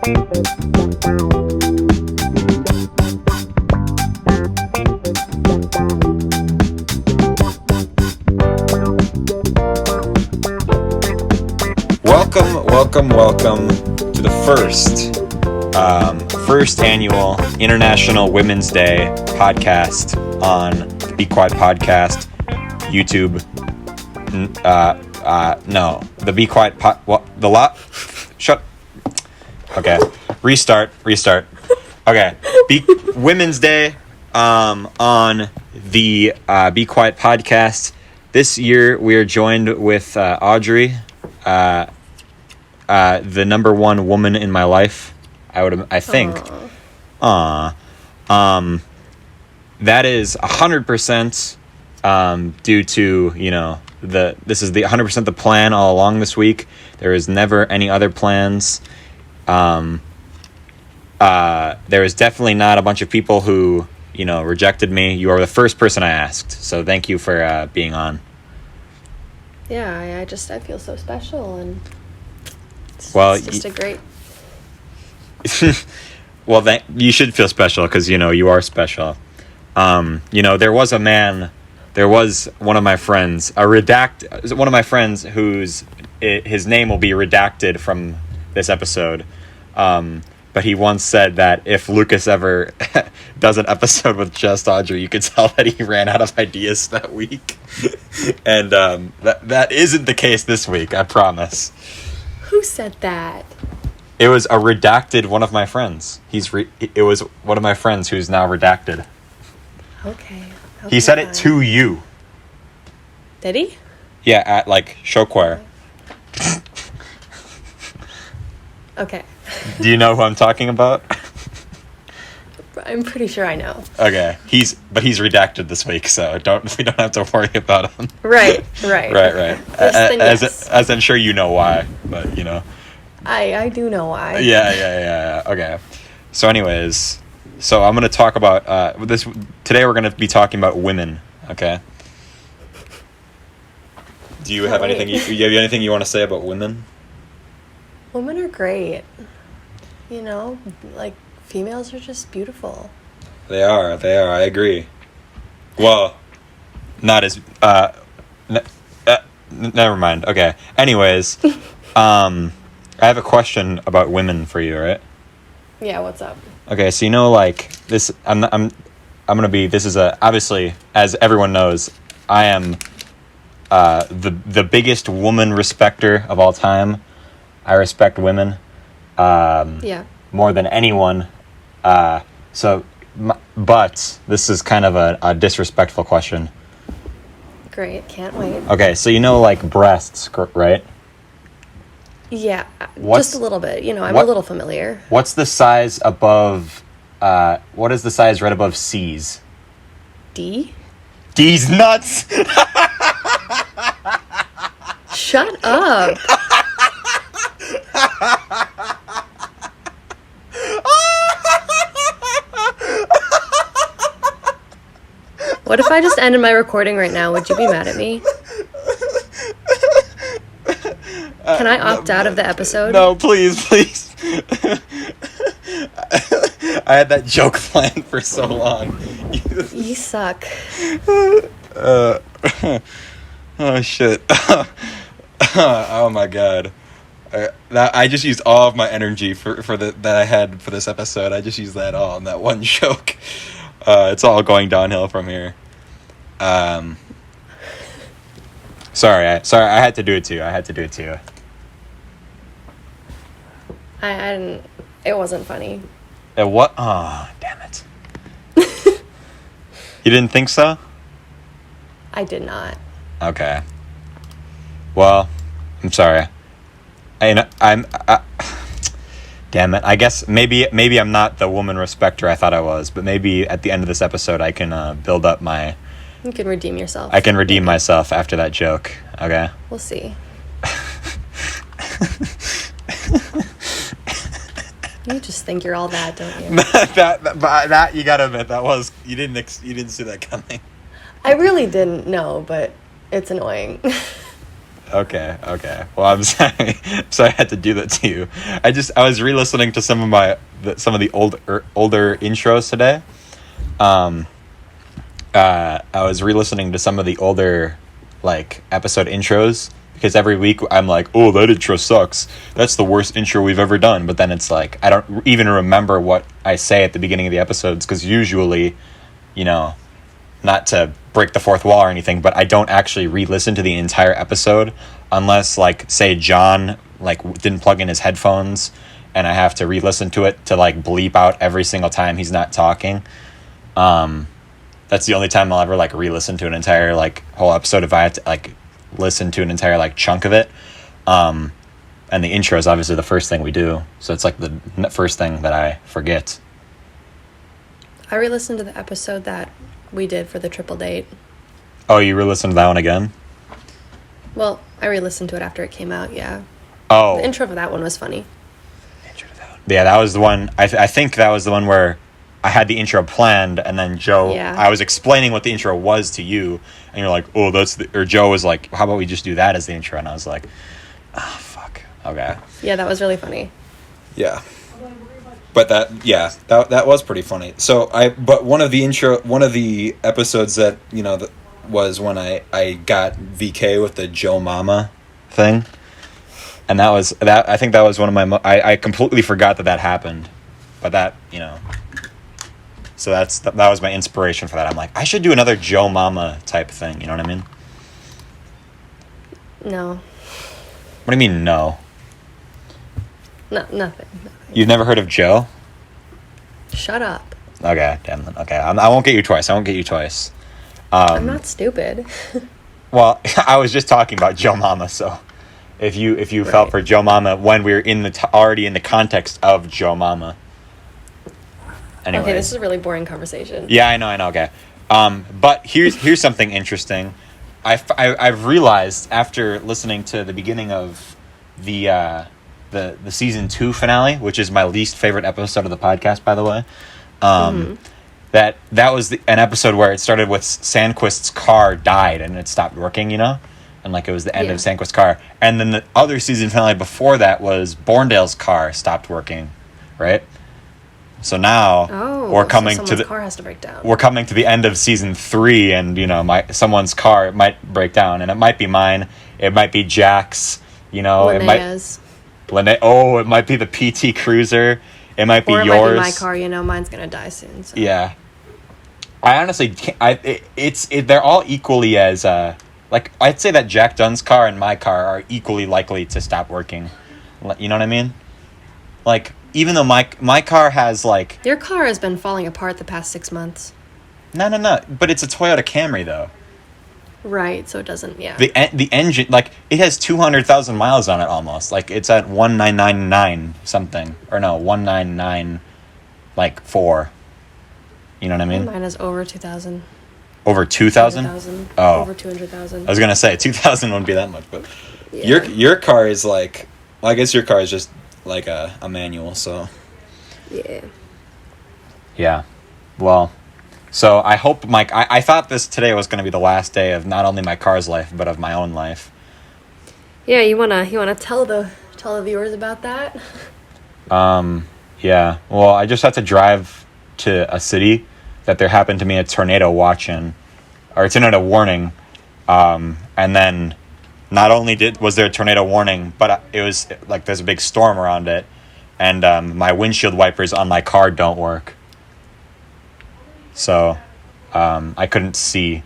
Welcome to the first annual International Women's Day podcast on the Be Quiet podcast, YouTube. No, the Be Quiet shut. Okay, restart. Okay, Women's Day on the Be Quiet podcast. This year we are joined with Audrey. The number one woman in my life, I think. That is 100% due to, this is the 100% the plan all along this week. There is never any other plans. There is definitely not a bunch of people who, rejected me. You are the first person I asked, so thank you for being on. Yeah, I feel so special, and it's just a great... Well, you should feel special because, you are special. There was one of my friends, one of my friends his name will be redacted from this episode. But he once said that if Lukas ever does an episode with just Audrey, you could tell that he ran out of ideas that week. And that isn't the case this week, I promise. Who said that? It was a redacted one of my friends. It was one of my friends who's now redacted. Okay. He said it to you. Did he? Yeah, at show choir. Okay. Do you know who I'm talking about? I'm pretty sure I know. Okay. He's redacted this week, so we don't have to worry about him. Right. As I'm sure you know why, but I do know why. Yeah. Okay. So anyways, I'm going to talk about this today. We're going to be talking about women, okay? Do you have anything you want to say about women? Women are great. Females are just beautiful. They are. I agree. Well, not as never mind. Okay. Anyways, I have a question about women for you, right? Yeah, what's up? Okay, so this this is obviously, as everyone knows, I am the biggest woman respecter of all time. I respect women. More than anyone. But this is kind of a disrespectful question. Great, can't wait. Okay, so breasts, right? Yeah, just a little bit. I'm a little familiar. What's the size above, what is the size right above C's? D? D's nuts! Shut up! What if I just ended my recording right now? Would you be mad at me? Can I opt out of the episode? No, please. I had that joke planned for so long. You suck. Oh, shit. Oh, my God. I just used all of my energy that I had for this episode. I just used that all in that one joke. It's all going downhill from here. Sorry, I had to do it to you. I didn't. It wasn't funny. What? Oh, damn it. You didn't think so? I did not. Okay. Well, I'm sorry. I'm damn it. I guess maybe I'm not the woman respecter I thought I was, but maybe at the end of this episode I can build up my... You can redeem yourself. I can redeem myself after that joke, okay? We'll see. You just think you're all that, don't you? that you gotta admit, you didn't see that coming. I really didn't know, but it's annoying. Okay. Well, I'm sorry. So I had to do that to you. I was re-listening to some of the older intros today. I was re-listening to some of the older like episode intros because every week I'm like, oh, that intro sucks. That's the worst intro we've ever done. But then it's like I don't even remember what I say at the beginning of the episodes because usually, not to break the fourth wall or anything, but I don't actually re-listen to the entire episode unless, like, say John like didn't plug in his headphones and I have to re-listen to it to like bleep out every single time he's not talking. That's the only time I'll ever like re-listen to an entire like whole episode if I have to like listen to an entire like chunk of it. And the intro is obviously the first thing we do, so it's like the first thing that I forget. I re-listened to the episode that we did for the triple date. Oh, you re-listened to that one again? Well, I re-listened to it after it came out, yeah. Oh. The intro for that one was funny. Yeah, that was the one. I think that was the one where I had the intro planned, and then Joe, Yeah. I was explaining what the intro was to you, and you're like, oh, or Joe was like, how about we just do that as the intro? And I was like, oh, fuck. Okay. Yeah, that was really funny. Yeah. But that was pretty funny. But one of the episodes that, that was when I got VK with the Joe Mama thing. And I think that was one of my, I completely forgot that happened. But that, so that was my inspiration for that. I'm like, I should do another Joe Mama type thing. You know what I mean? No. What do you mean, no? No, nothing. You've never heard of Joe? Shut up. Okay, damn. Okay, I won't get you twice. I'm not stupid. Well, I was just talking about Joe Mama, so if you felt for Joe Mama when we were already in the context of Joe Mama. Anyway. Okay, this is a really boring conversation. Yeah, I know. Okay, but here's something interesting. I've realized after listening to the beginning of the season 2 finale, which is my least favorite episode of the podcast, by the way. That was an episode where it started with Sandquist's car died and it stopped working, and like it was the end of Sandquist's car. And then the other season finale before that was Borndale's car stopped working, right? So now we're coming to the car has to break down. We're coming to the end of season 3, and someone's car might break down, and it might be mine, it might be Jack's, Linnea's. It might be the PT Cruiser. It might be yours. Or it might be my car. Mine's gonna die soon. So. Yeah. I honestly can't. They're all equally as I'd say that Jack Dunn's car and my car are equally likely to stop working. You know what I mean? Like, even though my car has like. Your car has been falling apart the past 6 months. No. But it's a Toyota Camry though. Right, so it doesn't, yeah. The engine, like, it has 200,000 miles on it almost. Like, it's at 1999 something. Or no, 199, like, 4. You know what I mean? Mine is over 2,000. Over 2,000? Oh. Over 200,000. I was going to say, 2,000 wouldn't be that much, but... Yeah. Your car is, like... Well, I guess your car is just, like, a manual, so... Yeah. Yeah. Well... So I hope I thought this today was going to be the last day of not only my car's life but of my own life. Yeah, you wanna tell the viewers about that? Yeah. Well, I just had to drive to a city that there happened to be a tornado watch in, or a tornado warning, and then not only was there a tornado warning, but it was like there's a big storm around it, and my windshield wipers on my car don't work. So, I couldn't see,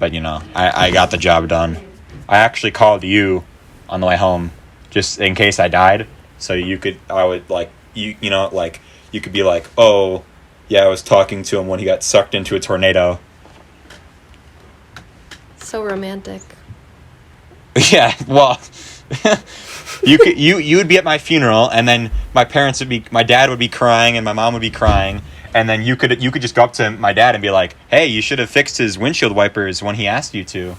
but I got the job done. I actually called you on the way home, just in case I died, so you could be like, oh, yeah, I was talking to him when he got sucked into a tornado. So romantic. Yeah, well, you would be at my funeral, and then my dad would be crying, and my mom would be crying. And then you could just go up to my dad and be like, hey, you should have fixed his windshield wipers when he asked you to.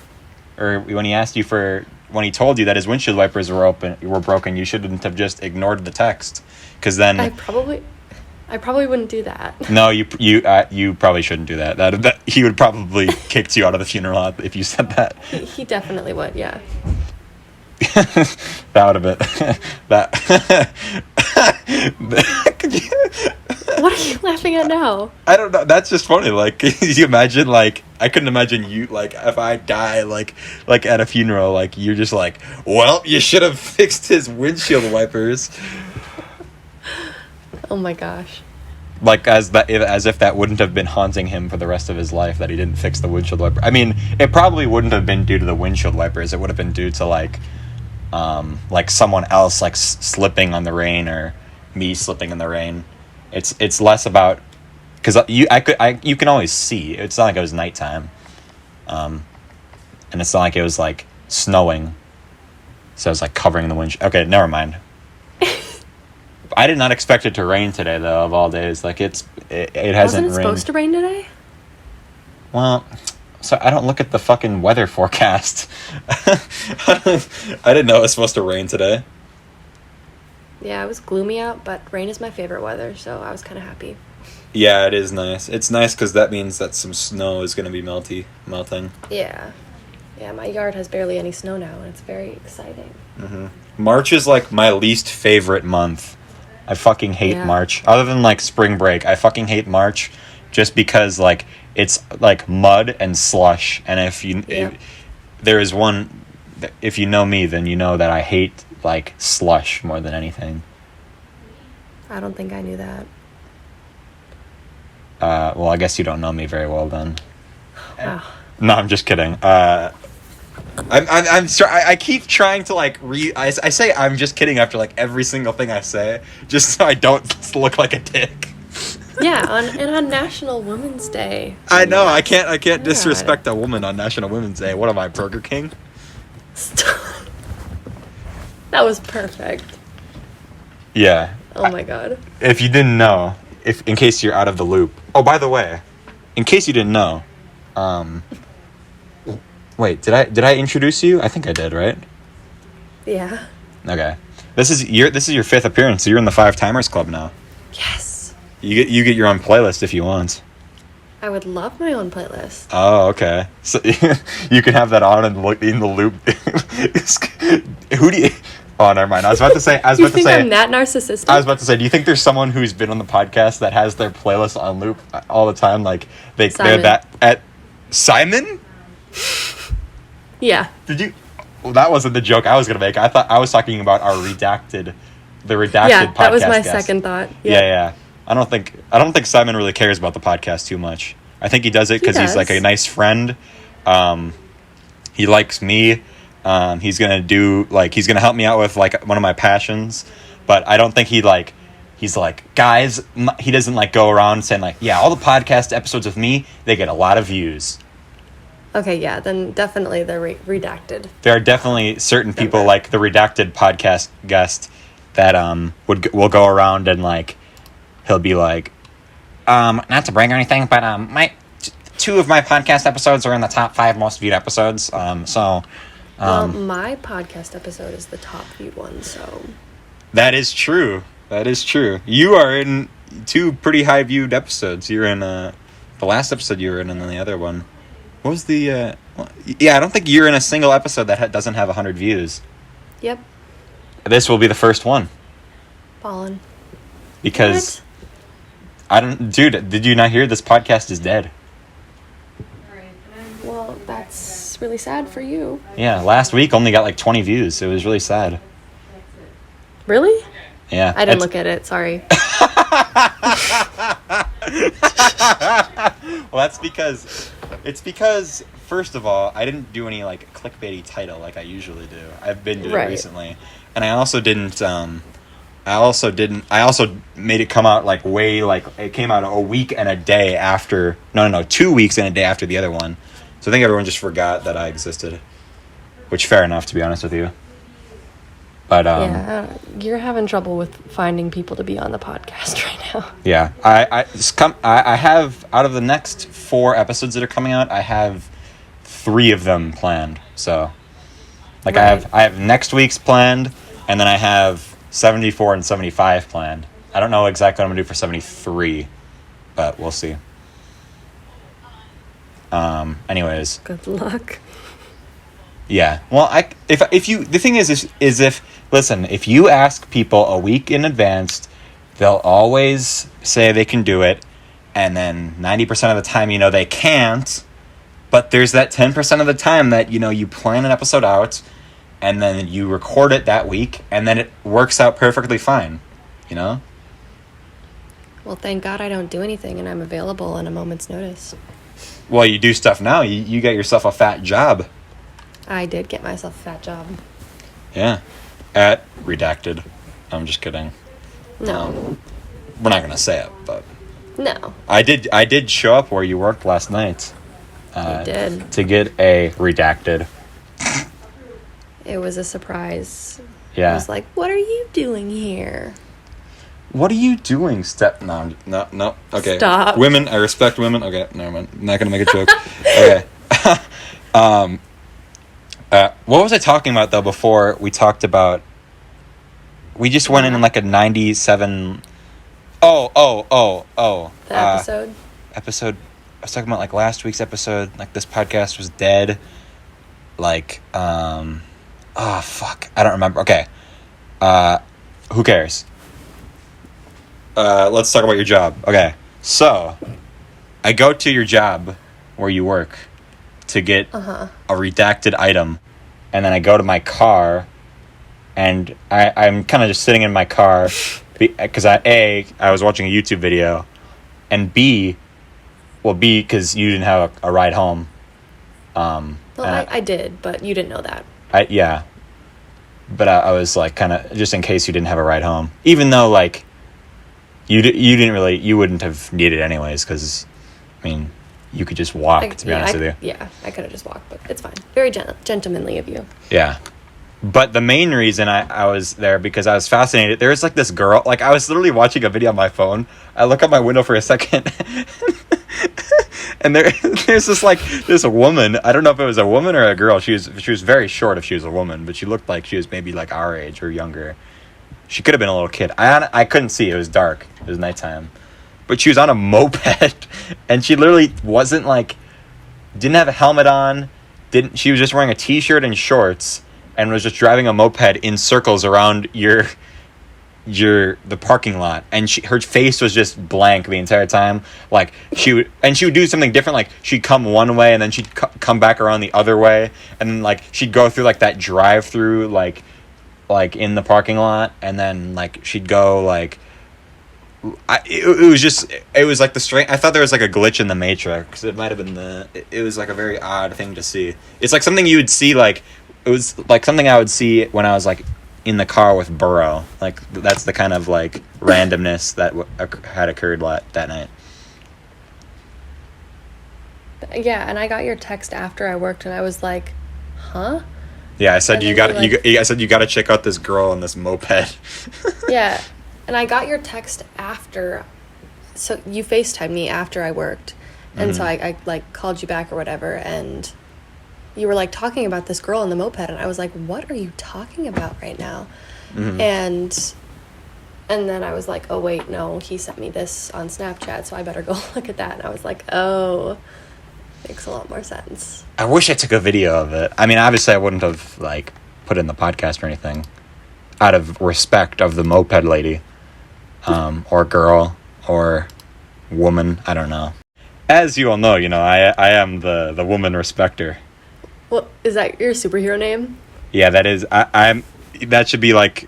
Or when he told you that his windshield wipers were broken, you shouldn't have just ignored the text. Because then... I probably wouldn't do that. No, you probably shouldn't do that. That he would probably kick you out of the funeral if you said that. He definitely would, yeah. That would have been that. What are you laughing at now? I don't know. That's just funny. Like, can you imagine? Like, I couldn't imagine you. Like, if I die, like at a funeral, like you're just like, well, you should have fixed his windshield wipers. Oh my gosh. Like, as if that wouldn't have been haunting him for the rest of his life, that he didn't fix the windshield wiper. I mean, it probably wouldn't have been due to the windshield wipers. It would have been due to like someone else like slipping on the rain, or me slipping in the rain. It's less about, because you can always see. It's not like it was nighttime, and it's not like it was like snowing, so it's like covering the windshield. Okay, never mind. I did not expect it to rain today, though, of all days. Like, it hasn't rained. Wasn't it supposed to rain today? Well, so I don't look at the fucking weather forecast. I didn't know it was supposed to rain today. Yeah, it was gloomy out, but rain is my favorite weather, so I was kind of happy. Yeah, it is nice. It's nice because that means that some snow is going to be melting. Yeah. Yeah, my yard has barely any snow now, and it's very exciting. Mm-hmm. March is, like, my least favorite month. I fucking hate March. Other than, like, spring break, I fucking hate March just because, like, it's, like, mud and slush. And if you know me, then you know that I hate, like, slush more than anything. I don't think I knew that. Well, I guess you don't know me very well then. Wow. No, I'm just kidding. I keep trying to like I say I'm just kidding after like every single thing I say, just so I don't look like a dick. Yeah, on National Women's Day. I know, I can't disrespect a woman on National Women's Day. What am I, Burger King? Stop. That was perfect. Yeah. Oh my god. If you didn't know, in case you're out of the loop. Oh, by the way, in case you didn't know, wait, did I introduce you? I think I did, right? Yeah. Okay. This is your fifth appearance, so you're in the 5 Timers Club now. Yes. You get your own playlist if you want. I would love my own playlist. Oh, okay. So you can have that on and look in the loop. Who do you? Oh, never mind. I was about to say. You think I'm that narcissistic? I was about to say. Do you think there's someone who's been on the podcast that has their playlist on loop all the time? Like they're that at Simon. Yeah. Did you? Well, that wasn't the joke I was gonna make. I thought I was talking about our redacted podcast. Yeah, that was my second thought. Yeah. I don't think Simon really cares about the podcast too much. I think he does it because he's like a nice friend. He likes me. He's gonna help me out with like one of my passions, but I don't think he's like, guys, he doesn't like go around saying like, yeah, all the podcast episodes of me, they get a lot of views. Okay, yeah, then definitely they're redacted. There are definitely certain people like the redacted podcast guest that will go around and like he'll be like, not to brag or anything, but my 2 of my podcast episodes are in the top 5 most viewed episodes. Well, my podcast episode is the top viewed one, so that is true. You are in 2 pretty high viewed episodes. You're in the last episode you were in, and then the other one. What was the? I don't think you're in a single episode that doesn't have 100 views. Yep. This will be the first one. Ballin'. Because dude, did you not hear this podcast is dead? Well, that's really sad for you. Yeah, last week only got like 20 views. It was really sad. Really? Yeah. I didn't look at it, sorry. Well, it's because first of all, I didn't do any like clickbaity title like I usually do. I've been doing it recently. And I also made it come out like it came out a week and a day after. No, 2 weeks and a day after the other one. So I think everyone just forgot that I existed. Which, fair enough, to be honest with you. But you're having trouble with finding people to be on the podcast right now. Yeah, I have, out of the next 4 episodes that are coming out, I have 3 of them planned. So, like, I have next week's planned, and then I have 74 and 75 planned. I don't know exactly what I'm gonna do for 73, but we'll see. Anyways. Good luck. Yeah. Well, if you the thing is if listen, if you ask people a week in advance, they'll always say they can do it, and then 90% of the time, they can't. But there's that 10% of the time that you plan an episode out, and then you record it that week, and then it works out perfectly fine. Well, thank God I don't do anything, and I'm available in a moment's notice. Well, you do stuff now. You get yourself a fat job. I did get myself a fat job. Yeah. At Redacted. I'm just kidding. No. We're not going to say it, but... No. I did show up where you worked last night. You did. To get a Redacted. It was a surprise. Yeah. I was like, what are you doing here? What are you doing, No. Okay. Stop. Women, I respect women. Okay, never mind. I'm not going to make a joke. Okay. What was I talking about, though, before we talked about... We just went in like a 97... Oh. The episode? Episode... I was talking about, like, last week's episode. Like, this podcast was dead. Like, oh, fuck. I don't remember. Okay. Who cares? Let's talk about your job. Okay. So, I go to your job where you work to get a redacted item. And then I go to my car, and I'm kind of just sitting in my car because I was watching a YouTube video, and B, because you didn't have a ride home. Well, I did, but you didn't know that. Yeah. But I was like, kind of, just in case you didn't have a ride home. Even though, like, you wouldn't have needed it anyways, because, I mean, you could just walk, to be honest with you. Yeah, I could have just walked, but it's fine. Very gentlemanly of you. Yeah. But the main reason I was there, because I was fascinated, there was, like, this girl, like, I was literally watching a video on my phone. I look out my window for a second, and there's this woman. I don't know if it was a woman or a girl. She was very short if she was a woman, but she looked like she was maybe, like, our age or younger. She could have been a little kid. I couldn't see. It was dark. It was nighttime. But she was on a moped, and she literally wasn't, like, didn't have a helmet on. She was just wearing a t-shirt and shorts, and was just driving a moped in circles around the parking lot, and her face was just blank the entire time. Like, she would do something different. Like, she'd come one way, and then she'd come back around the other way, and then, like, she'd go through, like, that drive-through, like in the parking lot, and then, like, she'd go, like, it was like the strange. I thought there was like a glitch in the Matrix. It might have been it was like a very odd thing to see. It's like something you would see, like, it was like something I would see when I was like in the car with Burrow. Like, that's the kind of, like, randomness that had occurred that night. Yeah, and I got your text after I worked, and I was like, huh? Yeah, I said I said you got to check out this girl on this moped. Yeah. And I got your text after, so you FaceTimed me after I worked, and so I like called you back or whatever, and you were like talking about this girl on the moped, and I was like, what are you talking about right now? And then I was like, oh wait, no, he sent me this on Snapchat, so I better go look at that. And I was like, oh, makes a lot more sense. I wish I took a video of it. I mean, obviously I wouldn't have, like, put it in the podcast or anything, out of respect of the moped lady. Or girl, or woman, I don't know. As you all know, I am the woman respecter. Well, is that your superhero name? Yeah, that is. That should be like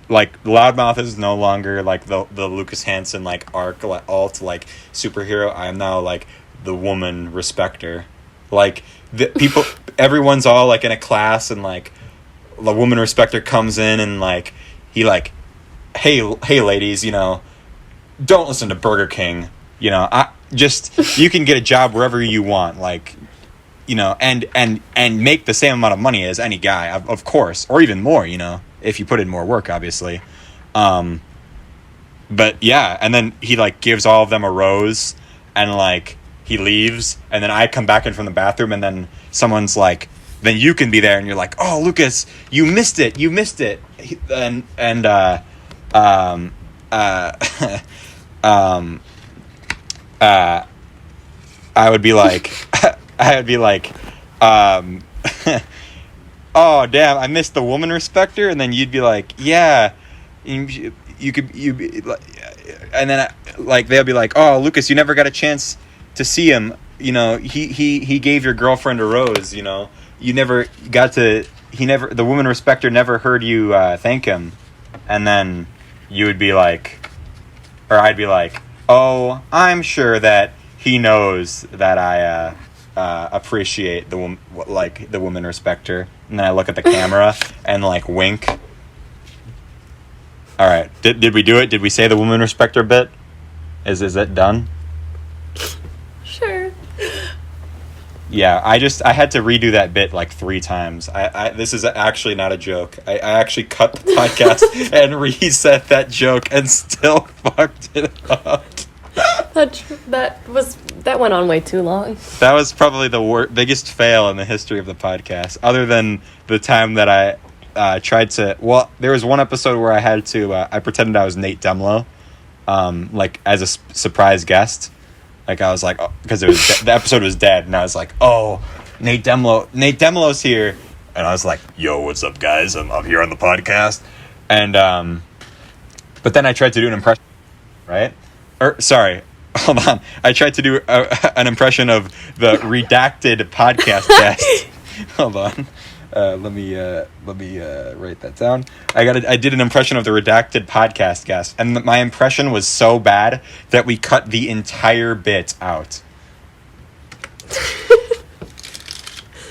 Loudmouth is no longer like the Lukas Hanson, like, arc alt, like, superhero. I am now, like, the woman respecter. Like, the people, everyone's all, like, in a class, and, like, the woman respecter comes in, and, like, he, like, hey ladies, don't listen to Burger King, you can get a job wherever you want, like, and make the same amount of money as any guy, of course, or even more, if you put in more work, obviously. But yeah, and then he, like, gives all of them a rose, and, like, he leaves, and then I come back in from the bathroom, and then someone's like, then you can be there, and you're like, oh, Lukas, you missed it, I would be like, oh damn, I missed the woman respecter, and then you'd be like, yeah, you could and then like they'll be like, oh Lucas, you never got a chance to see him. You know, he gave your girlfriend a rose. You know, you never got to. The woman respecter never heard you thank him, and then you would be like, or I'd be like, oh, I'm sure that he knows that I appreciate the woman respecter, and then I look at the camera and like wink. All right, did we do it? Did we say the woman respecter bit? Is it done? Sure. Yeah, I had to redo that bit like 3 times. This is actually not a joke. I actually cut the podcast and reset that joke and still fucked it up. That went on way too long. That was probably the biggest fail in the history of the podcast, other than the time that I tried to. Well, there was one episode where I had to. I pretended I was Nate Demlo, like as a surprise guest. Like I was like, because the episode was dead, and I was like, oh, Nate Demlo's here, and I was like, yo, what's up, guys? I'm here on the podcast, and but then I tried to do an impression, right? Sorry, hold on. I tried to do an impression of the redacted podcast guest. Hold on. Let me write that down. I did an impression of the redacted podcast guest, and my impression was so bad that we cut the entire bit out.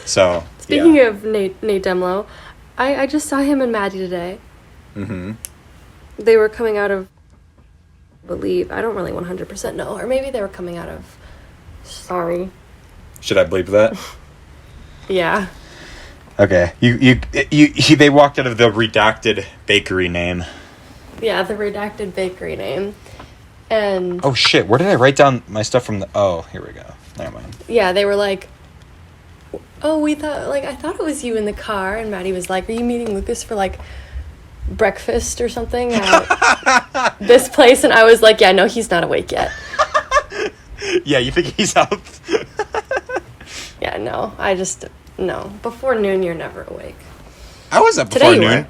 So speaking of Nate Demlo, I just saw him and Maddie today. Mm-hmm. They were coming out of, I believe, I don't really 100% know, or maybe they were coming out of. Sorry. Should I bleep that? Yeah. Okay, they walked out of the redacted bakery name. Yeah, the redacted bakery name, and oh shit, where did I write down my stuff from the? Oh, here we go. Never mind. Yeah, they were like, oh, I thought it was you in the car, and Maddie was like, are you meeting Lucas for like breakfast or something at this place? And I was like, yeah, no, he's not awake yet. Yeah, you think he's up? Yeah, no, no. Before noon, you're never awake. I was up before noon. Were.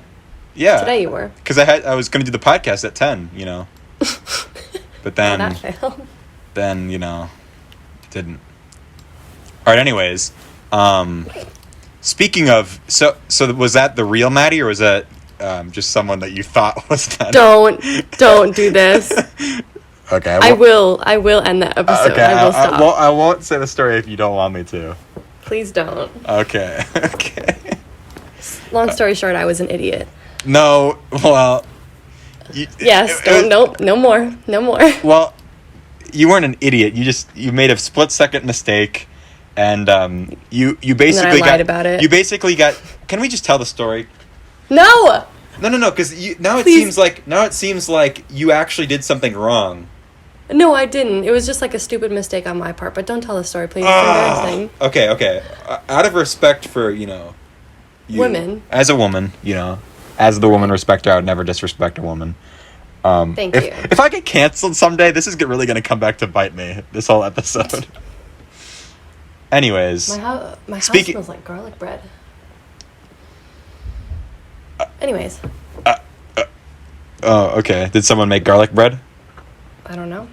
Yeah. Today you were. Because I was going to do the podcast at 10, you know. But then... that failed. Then, you know, didn't. All right, anyways. Speaking of... So was that the real Maddie, or was that just someone that you thought was that? Don't do this. Okay. I will end that episode. Okay, I will stop. I won't say the story if you don't want me to. Please don't. Okay. Long story short, I was an idiot. No, well... Yes, no more. Well, you weren't an idiot. You made a split-second mistake, and you basically and then I lied about it. You basically got... Can we just tell the story? No! No, because now it seems like you actually did something wrong. No, I didn't. It was just like a stupid mistake on my part, but don't tell the story, please. It's embarrassing. Okay. Out of respect for, you know... women. As a woman, you know, as the woman respecter, I would never disrespect a woman. Thank you. If I get canceled someday, this is really going to come back to bite me, this whole episode. Anyways. My house smells like garlic bread. Anyways. Oh, okay. Did someone make garlic bread? I don't know.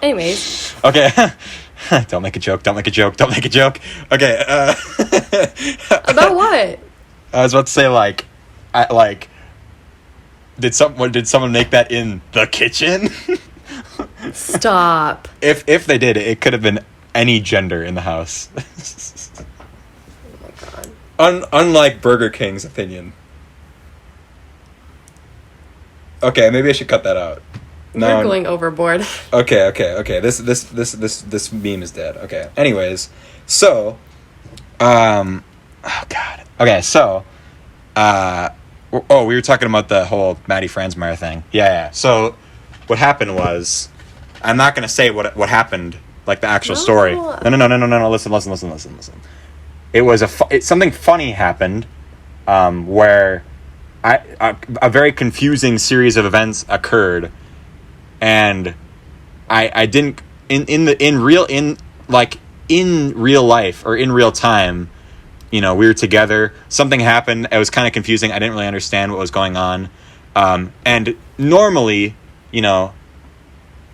Anyways. Okay. Don't make a joke. Okay. About what? I was about to say, did someone make that in the kitchen? Stop. If they did, it could have been any gender in the house. Oh my god. Unlike Burger King's opinion. Okay, maybe I should cut that out. No, we're going overboard. Okay. This meme is dead. Okay. Anyways, so, oh god. Okay, so, we were talking about the whole Maddie Franzmeyer thing. Yeah. So, what happened was, I'm not gonna say what happened, like the actual story. No. Listen. It was something funny happened, where a very confusing series of events occurred. And I didn't in real life or in real time, you know, we were together, something happened, it was kind of confusing, I didn't really understand what was going on, and normally, you know,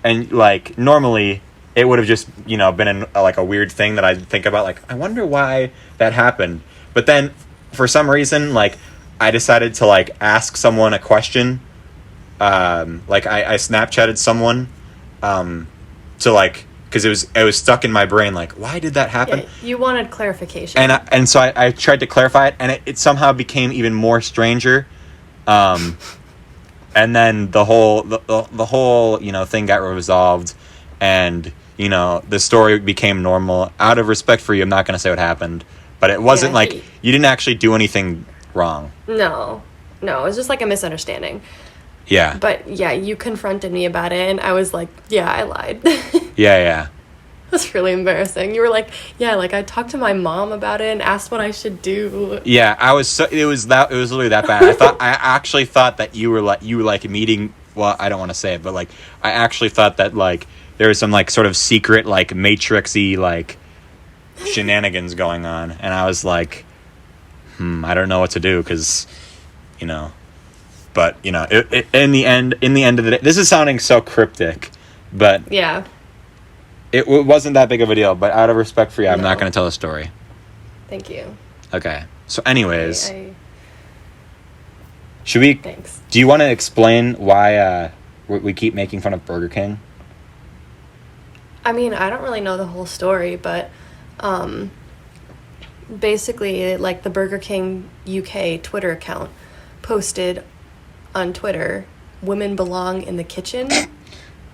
and like normally it would have just, you know, been like a weird thing that I'd think about, like, I wonder why that happened. But then for some reason, like, I decided to like ask someone a question. Like I Snapchatted someone, to like, because it was stuck in my brain, like, why did that happen? Yeah, you wanted clarification. And so I tried to clarify it, and it somehow became even more stranger. And then the whole you know, thing got resolved, and you know, the story became normal. Out of respect for you, I'm not going to say what happened, but it wasn't like you didn't actually do anything wrong. No, it was just like a misunderstanding. Yeah. But yeah, you confronted me about it, and I was like, yeah, I lied. Yeah. That's really embarrassing. You were like, yeah, like I talked to my mom about it and asked what I should do. Yeah, it was literally that bad. I actually thought that you were like meeting, well, I don't want to say it, but like I actually thought that like there was some like sort of secret like Matrix-y like shenanigans going on, and I was like, I don't know what to do, because, you know, but you know, in the end of the day, this is sounding so cryptic, but yeah, it wasn't that big of a deal. But out of respect for you, I'm not going to tell a story. Thank you. Okay. So anyways, Thanks. Do you want to explain why we keep making fun of Burger King? I mean, I don't really know the whole story, but basically, like, the Burger King UK Twitter account posted on Twitter, "Women belong in the kitchen."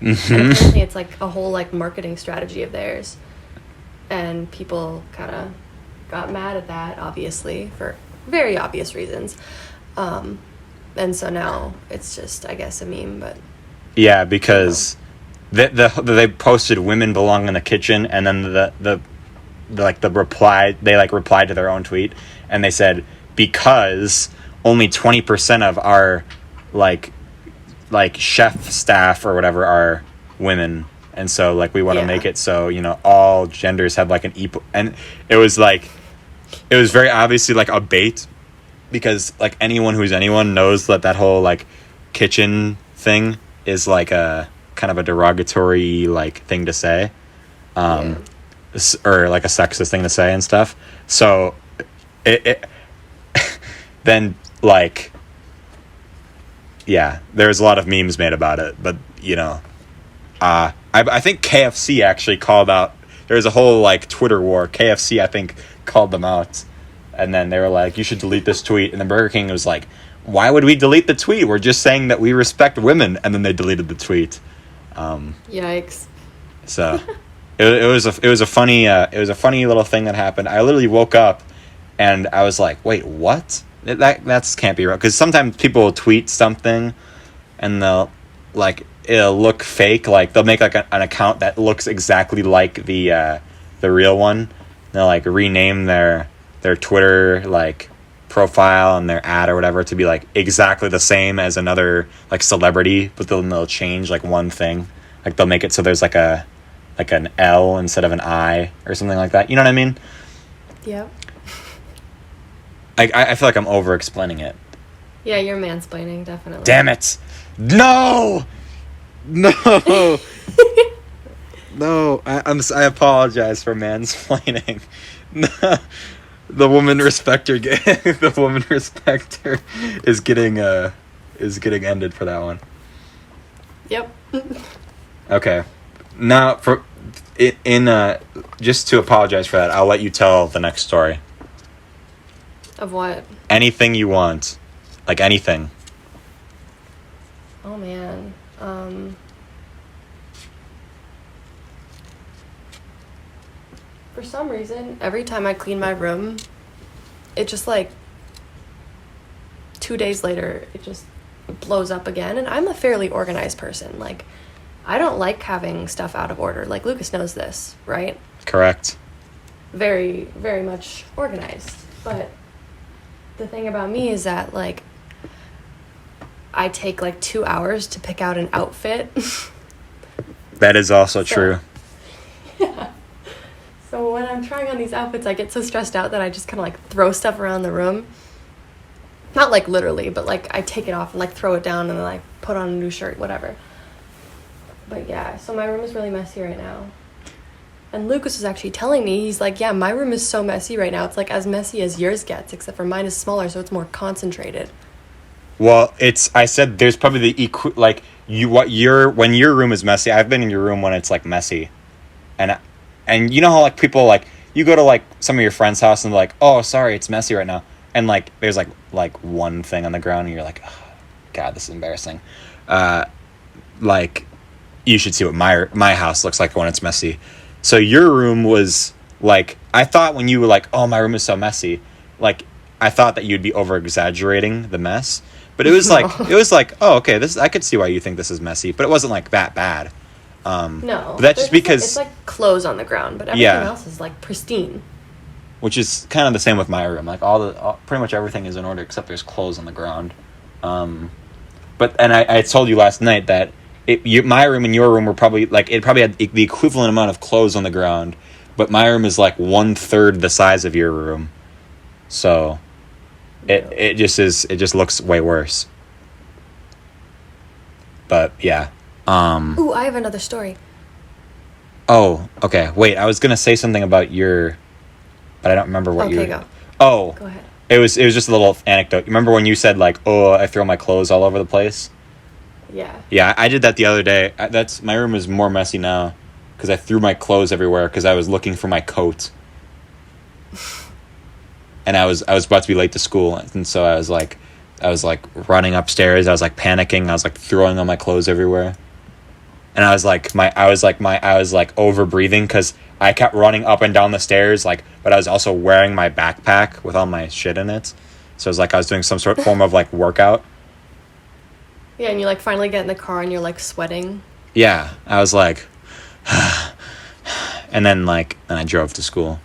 And apparently it's like a whole like marketing strategy of theirs, and people kind of got mad at that, obviously, for very obvious reasons, and so now it's just, I guess, a meme. But yeah, because they posted "women belong in the kitchen," and then the reply, they like replied to their own tweet, and they said, because only 20% of our like chef staff or whatever are women, and so like we want to make it so, you know, all genders have like an equal. And it was very obviously like a bait, because like anyone who's anyone knows that whole like kitchen thing is like a kind of a derogatory like thing to say, or like a sexist thing to say and stuff. So it then like, yeah, there's a lot of memes made about it, but you know, I think KFC actually called out. There was a whole like Twitter war. KFC, I think, called them out, and then they were like, "You should delete this tweet." And then Burger King was like, "Why would we delete the tweet? We're just saying that we respect women." And then they deleted the tweet. Yikes! So it was a funny little thing that happened. I literally woke up and I was like, "Wait, what? That can't be right." Because sometimes people will tweet something and they'll like, it'll look fake. Like they'll make like an account that looks exactly like the real one. And they'll like rename their Twitter like profile and their ad or whatever to be like exactly the same as another like celebrity, but then they'll change like one thing. Like they'll make it so there's like an L instead of an I or something like that. You know what I mean? Yep. I feel like I'm over explaining it. Yeah, you're mansplaining, definitely. Damn it! No. No. I apologize for mansplaining. The woman respecter is getting ended for that one. Yep. Okay. Now just to apologize for that, I'll let you tell the next story. Of what? Anything you want. Like anything. Oh man. For some reason, every time I clean my room, it just like 2 days later, it just blows up again. And I'm a fairly organized person. Like, I don't like having stuff out of order. Like, Lucas knows this, right? Correct. Very, very much organized. But the thing about me is that, like, I take like 2 hours to pick out an outfit. That is also true. Yeah. So I'm trying on these outfits, I get so stressed out that I just kind of like throw stuff around the room. Not like literally, but like I take it off and like throw it down and then like put on a new shirt, whatever. But yeah, so my room is really messy right now. And Lucas was actually telling me, he's like, yeah, my room is so messy right now. It's like as messy as yours gets, except for mine is smaller, so it's more concentrated. Well, I said there's probably the when your room is messy. I've been in your room when it's like messy, and you know how like people like you go to like some of your friends' house and they're like, oh, sorry, it's messy right now, and like there's like one thing on the ground and you're like, oh, God, this is embarrassing. Like you should see what my house looks like when it's messy. So your room was like, I thought when you were like, oh, my room is so messy, like I thought that you'd be over exaggerating the mess. But it was like, oh, okay, I could see why you think this is messy, but it wasn't like that bad. No, but that's just because it's like clothes on the ground, but everything else is like pristine. Which is kind of the same with my room. Like pretty much everything is in order except there's clothes on the ground. But I told you last night that my room and your room were probably like it probably had the equivalent amount of clothes on the ground, but my room is like 1/3 the size of your room, so. It just looks way worse. But yeah. Ooh, I have another story. Oh, okay. Wait, I was gonna say something about but I don't remember what you. Okay, go. Oh. Go ahead. It was just a little anecdote. You remember when you said like, oh, I throw my clothes all over the place? Yeah. Yeah, I did that the other day. My room is more messy now because I threw my clothes everywhere because I was looking for my coat. And I was about to be late to school, and so I was like running upstairs. I was like panicking. I was like throwing all my clothes everywhere, and I was over breathing because I kept running up and down the stairs. Like, but I was also wearing my backpack with all my shit in it, so it was like I was doing some sort of form of like workout. Yeah, and you like finally get in the car and you're like sweating. Yeah, I was like, and then I drove to school.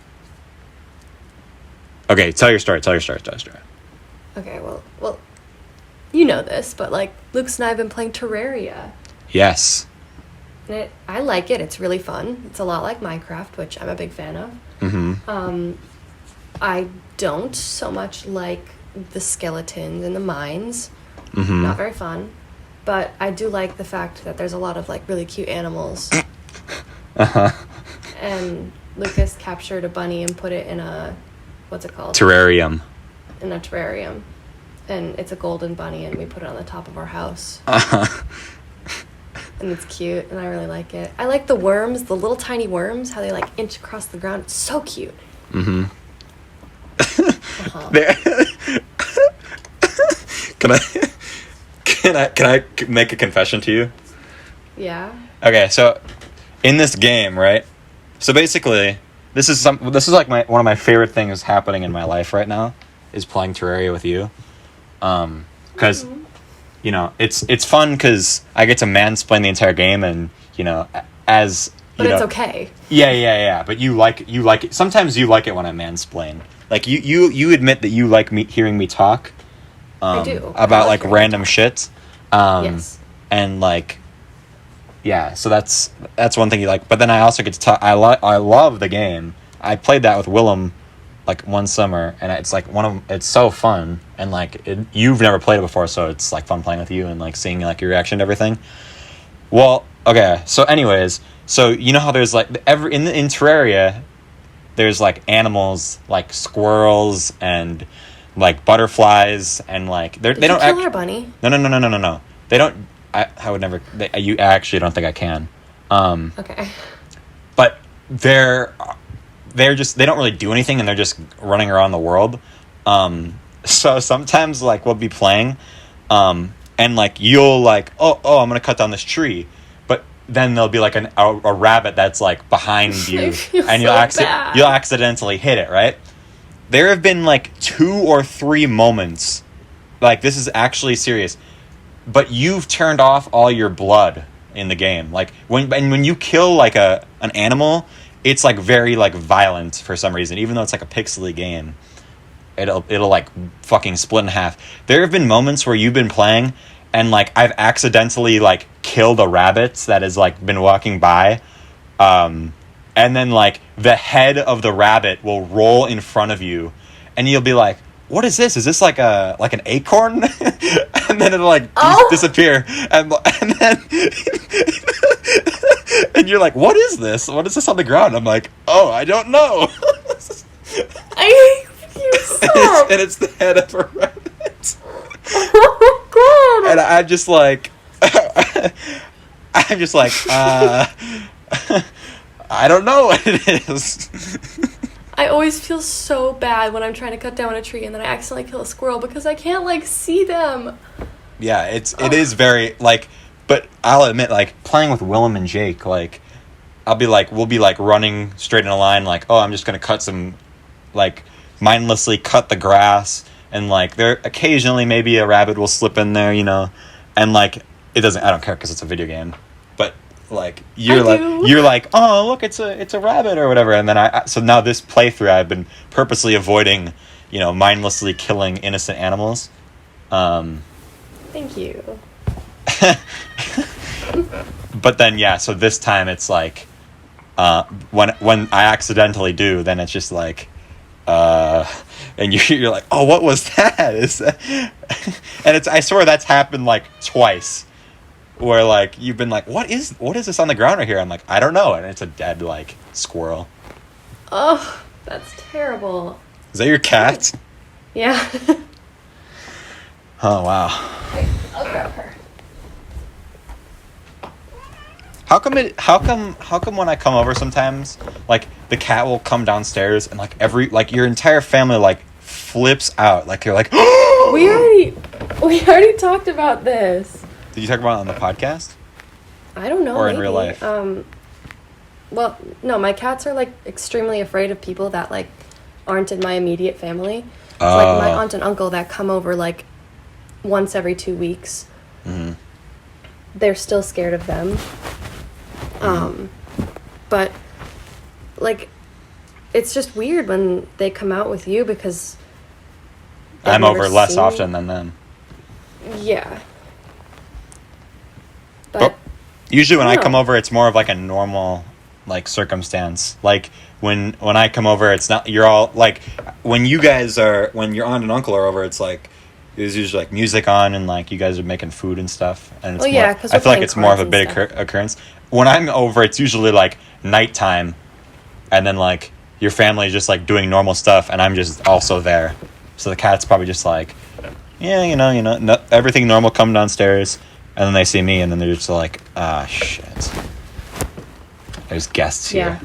Okay, tell your story. Okay, well, you know this, but like Lucas and I have been playing Terraria. Yes. And I like it. It's really fun. It's a lot like Minecraft, which I'm a big fan of. Mm-hmm. I don't so much like the skeletons and the mines. Mm-hmm. Not very fun. But I do like the fact that there's a lot of like really cute animals. Uh-huh. And Lucas captured a bunny and put it in a... What's it called? Terrarium. In a terrarium. And it's a golden bunny, and we put it on the top of our house. Uh-huh. And it's cute, and I really like it. I like the worms, the little tiny worms, how they like inch across the ground. It's so cute. Mm-hmm. Can I make a confession to you? Yeah. Okay, so in this game, right? So basically, this is like one of my favorite things happening in my life right now is playing Terraria with you, because you know it's fun because I get to mansplain the entire game, and you know But it's okay. Yeah. But you like it. Sometimes you like it when I mansplain. Like you admit that you like hearing me talk. I do. About like random shit. Yes. And like. Yeah, so that's one thing you like. But then I also get to talk. I love the game. I played that with Willem, like one summer, and it's like it's so fun. And like you've never played it before, so it's like fun playing with you and like seeing like your reaction to everything. Well, okay. So, anyways, so you know how there's like in Terraria, there's like animals like squirrels and like butterflies and like they don't kill our bunny? No. They don't. I would never. I actually don't think I can. Okay. But they're just they don't really do anything and they're just running around the world. So sometimes like we'll be playing, and like you'll like oh I'm gonna cut down this tree, but then there'll be like a rabbit that's like behind you and you'll accidentally hit it, right? There have been like 2 or 3 moments, like this is actually serious. But you've turned off all your blood in the game. Like when you kill like an animal, it's like very like violent for some reason. Even though it's like a pixely game, it'll like fucking split in half. There have been moments where you've been playing and like I've accidentally like killed a rabbit that has like been walking by, and then like the head of the rabbit will roll in front of you, and you'll be like, what is this? Is this like an acorn? And then it'll like disappear, and then and you're like, what is this? What is this on the ground? I'm like, oh, I don't know. You stop. And it's the head of a rabbit. Oh my god. And I'm just like, I don't know what it is. I always feel so bad when I'm trying to cut down a tree and then I accidentally kill a squirrel because I can't like see them. Yeah, it is very like, but I'll admit, like playing with Willem and Jake, like we'll be like running straight in a line, like, oh, I'm just gonna cut some, like mindlessly cut the grass, and like there occasionally maybe a rabbit will slip in there, you know, and like I don't care because it's a video game, but like you're like, oh look, it's a rabbit or whatever, and then so now this playthrough I've been purposely avoiding, you know, mindlessly killing innocent animals. Thank you. But then so this time it's like when I accidentally do, then it's just like and you're like, oh, what was that? Is that... And I swear that's happened like twice, where like you've been like, what is this on the ground right here? I'm like, I don't know, and it's a dead like squirrel. Oh, that's terrible. Is that your cat? Yeah. Oh wow. Wait, I'll grab her. How come when I come over sometimes, like the cat will come downstairs and like your entire family like flips out, like you're like we already talked about this. Did you talk about it on the podcast? I don't know. Or maybe. in real life? Well, no, my cats are like extremely afraid of people that like aren't in my immediate family. So, like my aunt and uncle that come over like once every 2 weeks. Mm-hmm. They're still scared of them. But like it's just weird when they come out with you because I'm over less often than them. Yeah. But usually when I come over, it's more of like a normal like circumstance. Like when I come over, it's not, you're all like, when your aunt and uncle are over, it's like there's usually like music on and like you guys are making food and stuff, and it's I feel like it's more of a big occurrence. When I'm over, it's usually like nighttime, and then like your family is just like doing normal stuff, and I'm just also there. So the cat's probably just like, yeah, you know, everything normal, come downstairs, and then they see me, and then they're just like, ah, shit. There's guests here. Yeah.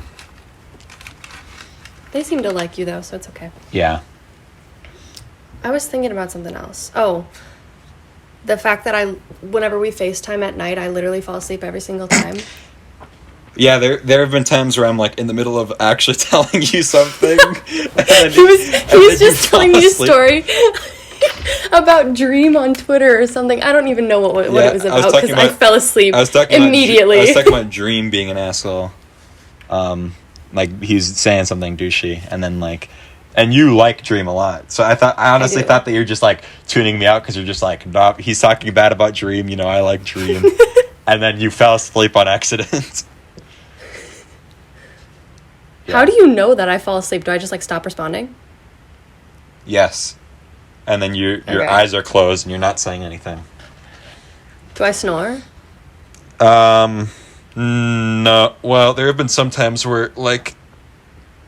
They seem to like you though, so it's okay. Yeah. I was thinking about something else. Oh, the fact that whenever we FaceTime at night, I literally fall asleep every single time. Yeah, there have been times where I'm like in the middle of actually telling you something. And he was just telling me a story about Dream on Twitter or something. I don't even know what it was about because I fell asleep immediately. I was talking about Dream being an asshole. Like he's saying something douchey, and then like, and you like Dream a lot. So I honestly thought that you're just like tuning me out because you're just like, nah, he's talking bad about Dream. You know, I like Dream. And then you fell asleep on accident. Yeah. How do you know that I fall asleep? Do I just like stop responding? Yes. And then your eyes are closed and you're not saying anything. Do I snore? No. Well, there have been some times where like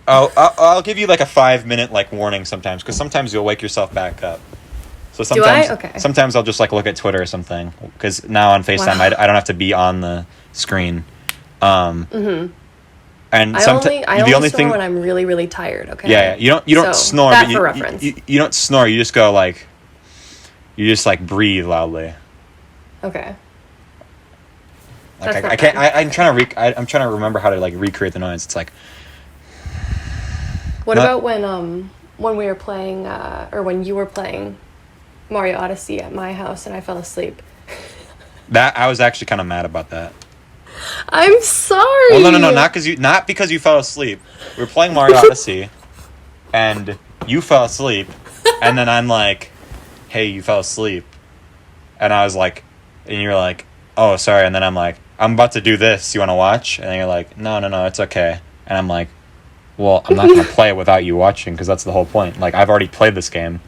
I'll give you like a 5-minute like warning sometimes, because sometimes you'll wake yourself back up. So sometimes, do I? Okay. Sometimes I'll just like look at Twitter or something, because now on FaceTime I don't have to be on the screen. And I only snore when I'm really, really tired. Okay. Yeah. You don't snore. That but for reference. You don't snore. You just go like, you just like breathe loudly. Okay. Like I can't. I'm trying to remember how to like recreate the noise. It's like. What about when we were playing or when you were playing Mario Odyssey at my house and I fell asleep? That I was actually kind of mad about that. I'm sorry. Well, no, not because you fell asleep. We were playing Mario Odyssey, and you fell asleep, and then I'm like, "Hey, you fell asleep," and I was like, and you're like, "Oh, sorry," and then I'm like, "I'm about to do this. You want to watch?" And then you're like, "No, it's okay." And I'm like, well, I'm not going to play it without you watching, because that's the whole point. Like, I've already played this game.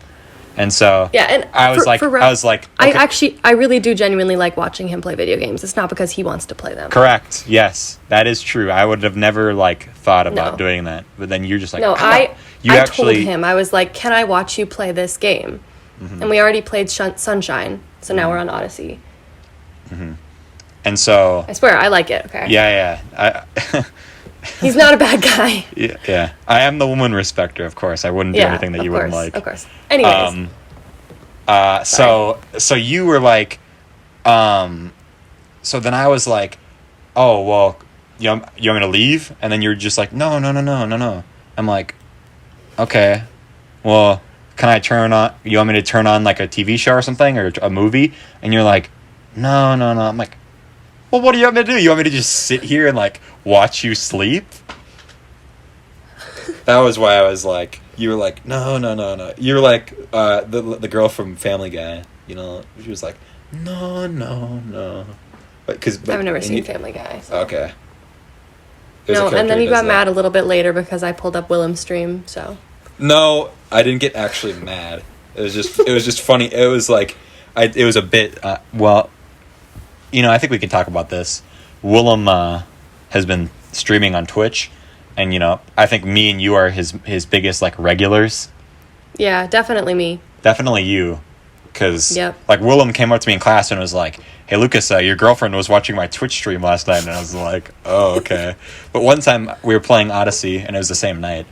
And so yeah, and I was like, okay. I really do genuinely like watching him play video games. It's not because he wants to play them. Correct. Yes, that is true. I would have never like thought about doing that. But then you're just like, no, I told him, I was like, can I watch you play this game? And we already played Sunshine, so now we're on Odyssey. And so I swear, I like it. Okay. Yeah. He's not a bad guy. Yeah. I am the woman respecter, of course. I wouldn't do anything that you wouldn't like. Of course. Anyways. So you were like, so then I was like, oh, well, you're going to leave? And then you're just like, no. I'm like, okay, well, you want me to turn on like a TV show or something, or a movie? And you're like, no. I'm like, well, what do you want me to do? You want me to just sit here and like watch you sleep? That was why I was like, you were like, no. You were like the girl from Family Guy, you know, she was like, no. But I've never seen Family Guy. So. Okay. No, and then you got mad a little bit later because I pulled up Willem's stream, so. No, I didn't get actually mad. It was just funny. It was like, it was a bit, well, you know, I think we can talk about this. Willem has been streaming on Twitch, and, you know, I think me and you are his biggest, like, regulars. Yeah, definitely me. Definitely you. Because, like, Willem came up to me in class and was like, hey, Lukas, your girlfriend was watching my Twitch stream last night. And I was like, oh, okay. But one time we were playing Odyssey, and it was the same night.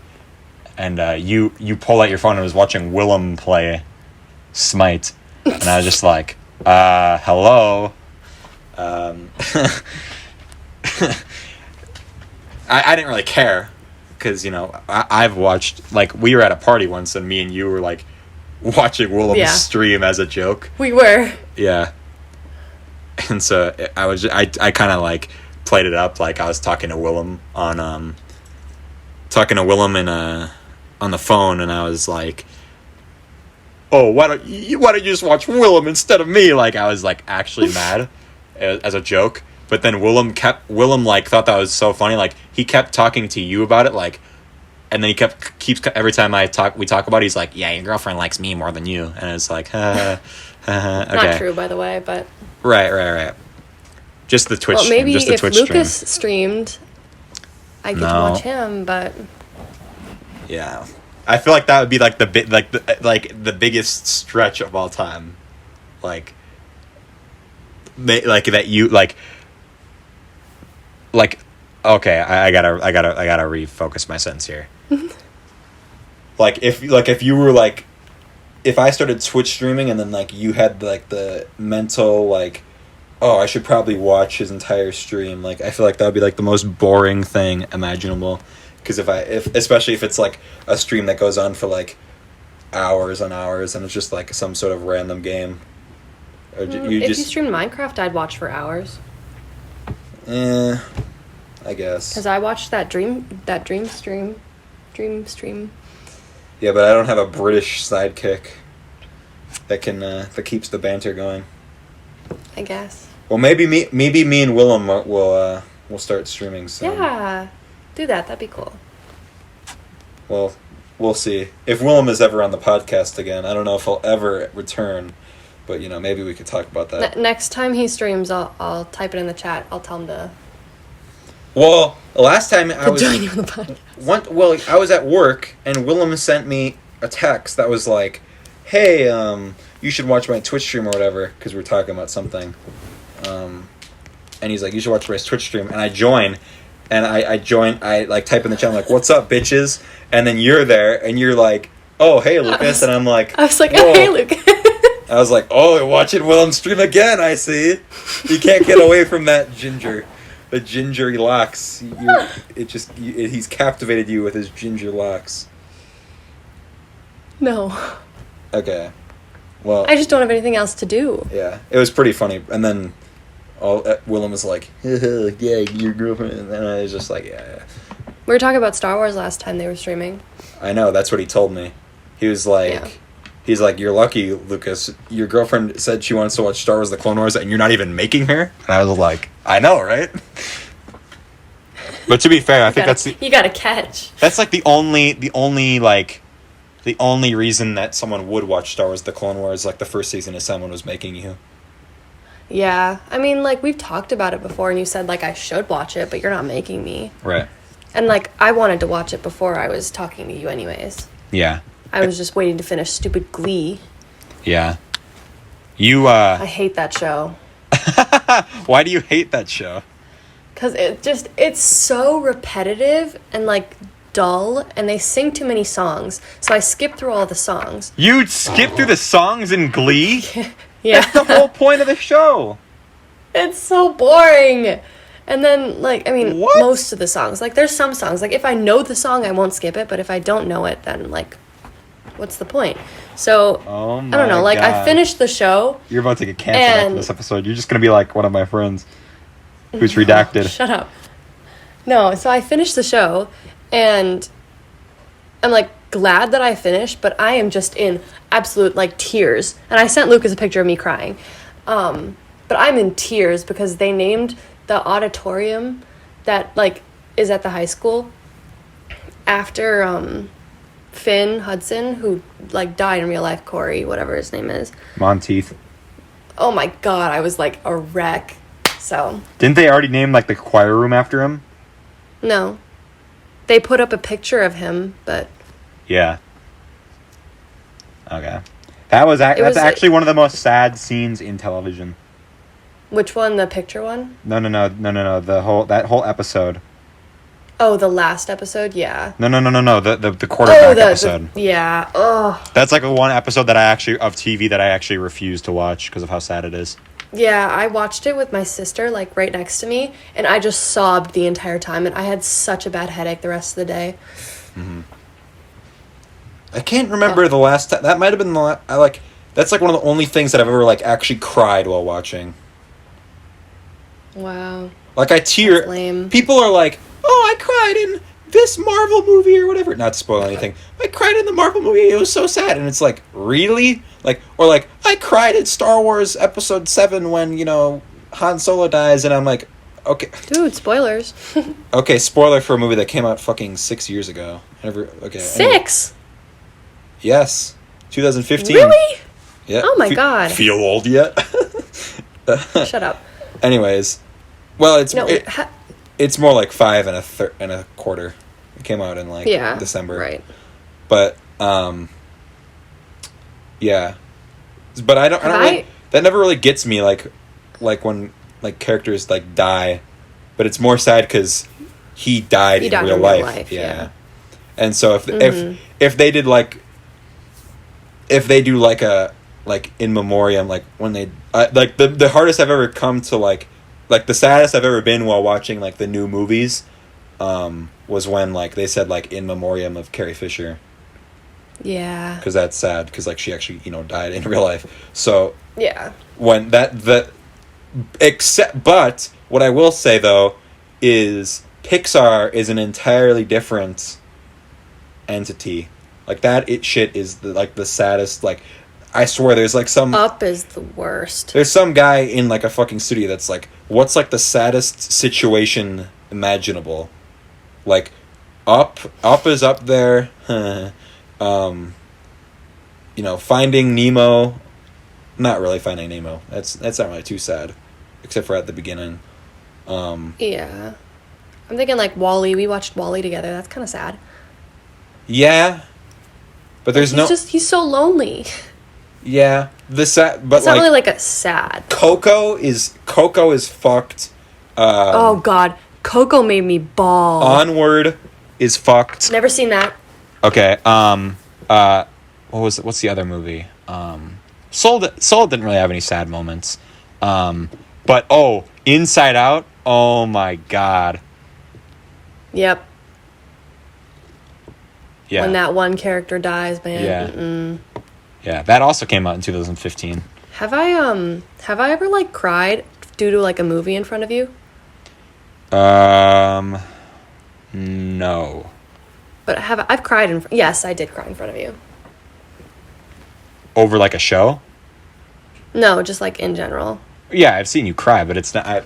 And you pulled out your phone and was watching Willem play Smite. And I was just like, hello. I didn't really care. Because, you know, I've watched, like, we were at a party once, and me and you were, like, watching Willem stream as a joke. We were. Yeah. And so I kind of like played it up like I was talking to Willem on on the phone, and I was like, oh, why don't you just watch Willem instead of me? Like, I was like actually mad as a joke. But then Willem like thought that was so funny. Like, he kept talking to you about it, like, and then he keeps every time we talk about it, he's like, yeah, your girlfriend likes me more than you. And it's like, okay. Not true, by the way, but right. Just the Twitch. Well, maybe just the if Twitch Lukas stream. streamed, I get to watch him. But yeah, I feel like that would be like the biggest stretch of all time, like that you like. Okay, I gotta refocus my sentence here. if you were like, if I started Twitch streaming and then like you had like the mental like, oh, I should probably watch his entire stream. Like, I feel like that would be like the most boring thing imaginable. Because especially if it's like a stream that goes on for like hours on hours and it's just like some sort of random game. Or if you streamed Minecraft, I'd watch for hours. I guess. Because I watched that dream stream. Yeah, but I don't have a British sidekick that can that keeps the banter going. I guess. Well, maybe me and Willem will start streaming soon. Yeah, do that. That'd be cool. Well, we'll see. If Willem is ever on the podcast again, I don't know if he'll ever return, but you know, maybe we could talk about that. Next time he streams, I'll type it in the chat. I'll tell him to. Well, last time I was join you on the podcast. I was at work and Willem sent me a text that was like, "Hey, you should watch my Twitch stream or whatever," because we were talking about something. And he's like, "You should watch my Twitch stream," and I join, and I like type in the chat, I'm like, "What's up, bitches?" And then you're there, and you're like, "Oh, hey, Lukas," and I'm like, I was like, "Oh, hey, Lukas." I was like, "Oh, you're watching Willem stream again, I see. You can't get away from that ginger." The gingery locks. He's captivated you with his ginger locks. No. Okay. Well, I just don't have anything else to do. Yeah, it was pretty funny. And then Willem was like, yeah, your girlfriend. And I was just like, yeah. We were talking about Star Wars last time they were streaming. I know, that's what he told me. He was like... Yeah. He's like, you're lucky, Lukas. Your girlfriend said she wants to watch Star Wars The Clone Wars and you're not even making her? And I was like, I know, right? But to be fair, I think You got to catch. that's like the only reason that someone would watch Star Wars: The Clone Wars, like the first season, is someone was making you. Yeah. I mean, like, we've talked about it before, and you said, like, I should watch it, but you're not making me. Right. And, like, I wanted to watch it before I was talking to you anyways. Yeah. I was just waiting to finish stupid Glee. Yeah. You, I hate that show. Why do you hate that show? Because it's so repetitive and, like, dull, and they sing too many songs. So I skip through all the songs. You skip through the songs in Glee? Yeah. That's the whole point of the show. It's so boring. And then, like, I mean, What? most of the songs. Like, there's some songs. Like, if I know the song, I won't skip it. But if I don't know it, then, like, what's the point? So, Oh my I don't know. Like, I God. finished the show. You're about to get canceled after And- this episode. You're just going to be like one of my friends who's redacted. Shut up. No, so I finished the show, and I'm, like, glad that I finished, but I am just in absolute, like, tears. And I sent Lukas a picture of me crying. But I'm in tears because they named the auditorium that, like, is at the high school after Finn Hudson, who, like, died in real life. Corey, whatever his name is. Monteith. Oh my God, I was, like, a wreck. So, Didn't they already name like the choir room after him? no. They put up a picture of him, but Yeah. Okay. That's was, actually one of the most sad scenes in television. which one? The picture one? No. That whole episode. Oh, the last episode? Yeah. No. The quarterback episode. Yeah. Oh. That's like one episode of TV that I actually refuse to watch because of how sad it is. Yeah, I watched it with my sister, like, right next to me, and I just sobbed the entire time, and I had such a bad headache the rest of the day. Mm-hmm. I can't remember the last time. That might have been that's like one of the only things that I've ever like actually cried while watching. Wow. Like I tear. That's lame. People are like, "Oh, I cried in this Marvel movie or whatever." Not to spoil anything. I cried in the Marvel movie. It was so sad, and it's like, really? Like, or like, I cried in Star Wars Episode 7 when Han Solo dies, and I'm like, okay, Dude, spoilers. okay, spoiler for a movie that came out fucking 6 years ago. Okay. 6? Yes, 2015. Really? Yeah. Oh my God. Feel old yet? Shut up. Anyways, well, No, it's more like 5 and a quarter. It came out in like December, right. But yeah, but I don't really, that never really gets me like when like characters like die, but it's more sad because he died in real life. Yeah. And so if they did like. If they do like a in memoriam, like when they like the hardest I've ever come to like the saddest I've ever been while watching like the new movies, was when like they said like in memoriam of Carrie Fisher. Yeah. Because that's sad because like she actually died in real life. So yeah. When but what I will say though is Pixar is an entirely different entity. Like that shit is the saddest. Like, I swear, there's like some Up is the worst. There's some guy in like a fucking studio that's like, what's like the saddest situation imaginable? Like, Up is up there. Finding Nemo. Not really Finding Nemo. That's not really too sad, except for at the beginning. Yeah, I'm thinking like WALL-E. We watched WALL-E together. That's kind of sad. Yeah. But there's he's so lonely. Yeah, but it's not really like a sad. Coco is fucked. Oh God, Coco made me bawl. Onward is fucked. Never seen that. Okay. What's the other movie? Soul didn't really have any sad moments. But Inside Out. Oh my God. Yep. Yeah. When that one character dies, man. Yeah. Mm-mm. Yeah, that also came out in 2015. Have I ever like cried due to like a movie in front of you? No. But I've cried yes, I did cry in front of you. Over like a show? No, just like in general. Yeah, I've seen you cry, but it's not.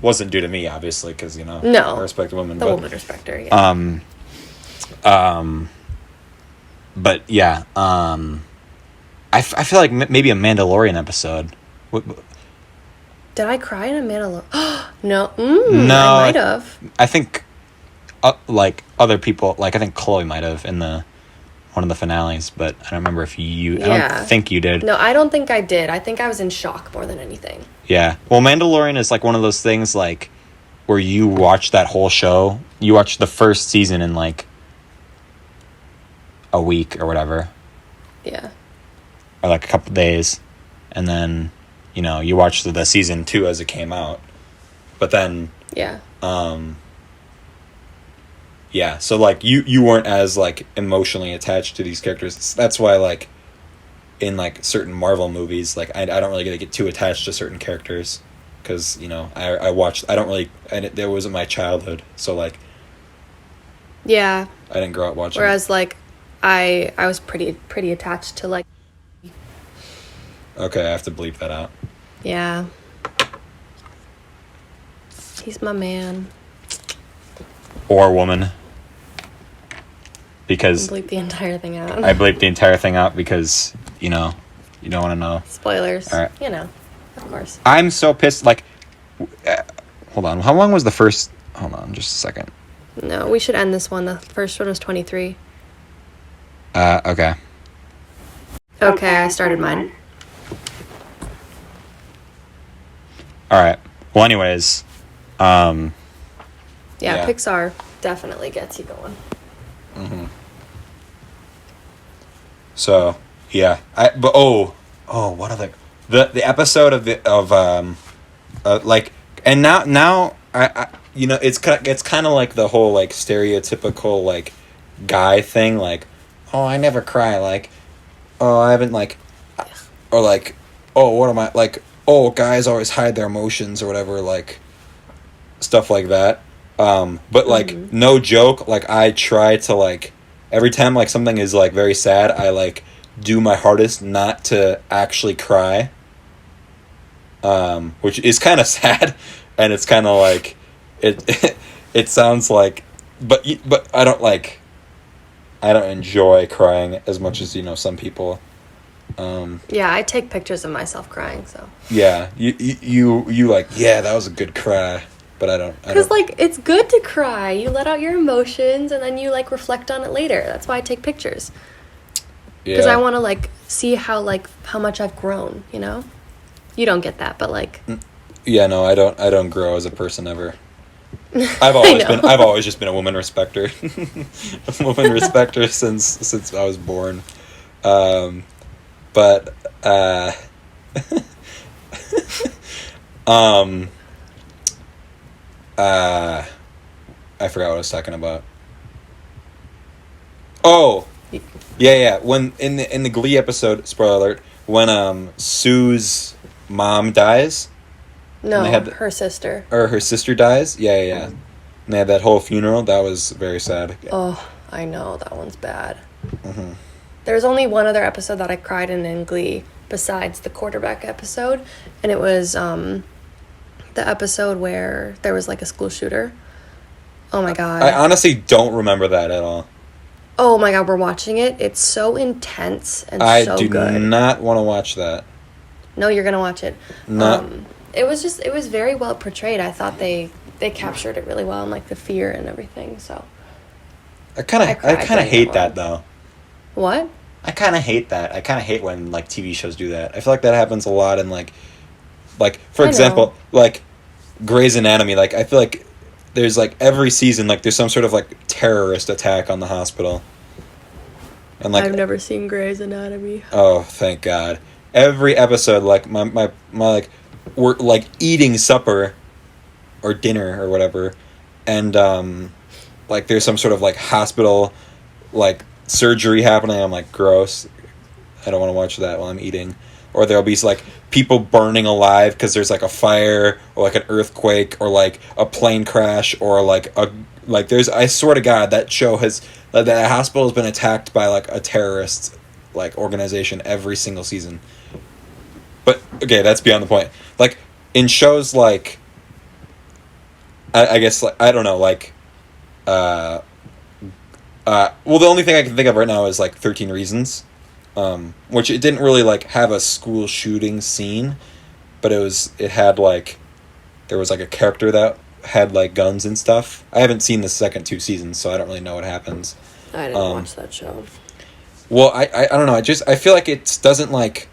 wasn't due to me, obviously, because No. I respect women. The but, woman respect her. Yeah. But yeah, I feel like maybe a Mandalorian episode. Did I cry in a Mandalorian? No. No, I might have. I think, like other people, like I think Chloe might have in one of the finales, but I don't remember if you. I don't think you did. No, I don't think I did. I think I was in shock more than anything. Yeah. Well, Mandalorian is like one of those things like where you watch that whole show. You watch the first season in like a week or whatever. Yeah. Or like a couple days, and then you watch the season 2 as it came out, but then yeah. Yeah, so like you weren't as like emotionally attached to these characters. That's why like in like certain Marvel movies, like I don't really get too attached to certain characters because I watched. I don't really, and there wasn't my childhood, so like yeah, I didn't grow up watching. Whereas like I was pretty attached to like. Okay, I have to bleep that out. Yeah. He's my man. Or woman. Because bleep the entire thing out. I bleeped the entire thing out because, you don't want to know. Spoilers. All right. Of course. I'm so pissed. Like, hold on. How long was the first? Hold on, just a second. No, we should end this one. The first one was 23. Okay. Okay, I started mine. All right. Well, anyways, yeah, Pixar definitely gets you going. Mm-hmm. So yeah, what other the episode of like, and now I it's kind of like the whole like stereotypical like guy thing, like, oh, I never cry, like, oh, I haven't like, or like, oh, what am I like, oh, guys always hide their emotions or whatever, like stuff like that. But like no joke, like I try to like every time like something is like very sad, I like do my hardest not to actually cry. Which is kind of sad, and it's kind of like it sounds like, but I don't enjoy crying as much as some people. Yeah, I take pictures of myself crying, so. Yeah, you like, yeah, that was a good cry, but I don't. Because like it's good to cry. You let out your emotions, and then you like reflect on it later. That's why I take pictures. Because I want to like see how much I've grown. You don't get that, but like. Yeah, no, I don't grow as a person ever. I've always just been a woman respecter. A woman respecter since I was born. But I forgot what I was talking about. Oh, yeah. When in the Glee episode, spoiler alert, when Sue's mom dies. No, her sister. Or her sister dies. Yeah. And they had that whole funeral. That was very sad. Oh, I know, that one's bad. Mm-hmm. There's only one other episode that I cried in Glee besides the quarterback episode, and it was the episode where there was like a school shooter. Oh my god. I honestly don't remember that at all. Oh my god, we're watching it. It's so intense and so good. I do not want to watch that. No, you're going to watch it. No. It was very well portrayed. I thought they captured it really well, and like the fear and everything. So I kind of hate that though. What? I kind of hate that. I kind of hate when like TV shows do that. I feel like that happens a lot in like for example, like Grey's Anatomy. Like I feel like there's like every season like there's some sort of like terrorist attack on the hospital. And like I've never seen Grey's Anatomy. Oh, thank God. Every episode, like my like we're like eating supper or dinner or whatever, and like there's some sort of like hospital like surgery happening. I'm like, gross. I don't want to watch that while I'm eating. Or there'll be like people burning alive because there's like a fire or like an earthquake or like a plane crash or like there's, I swear to God, that show has that hospital has been attacked by like a terrorist like organization every single season. But okay, that's beyond the point. Like in shows like I guess, like, I don't know, like, well, the only thing I can think of right now is, like, 13 Reasons, which it didn't really, like, have a school shooting scene, but it had, like, there was, like, a character that had, like, guns and stuff. I haven't seen the second 2 seasons, so I don't really know what happens. I didn't watch that show. Well, I don't know, I feel like it doesn't, like,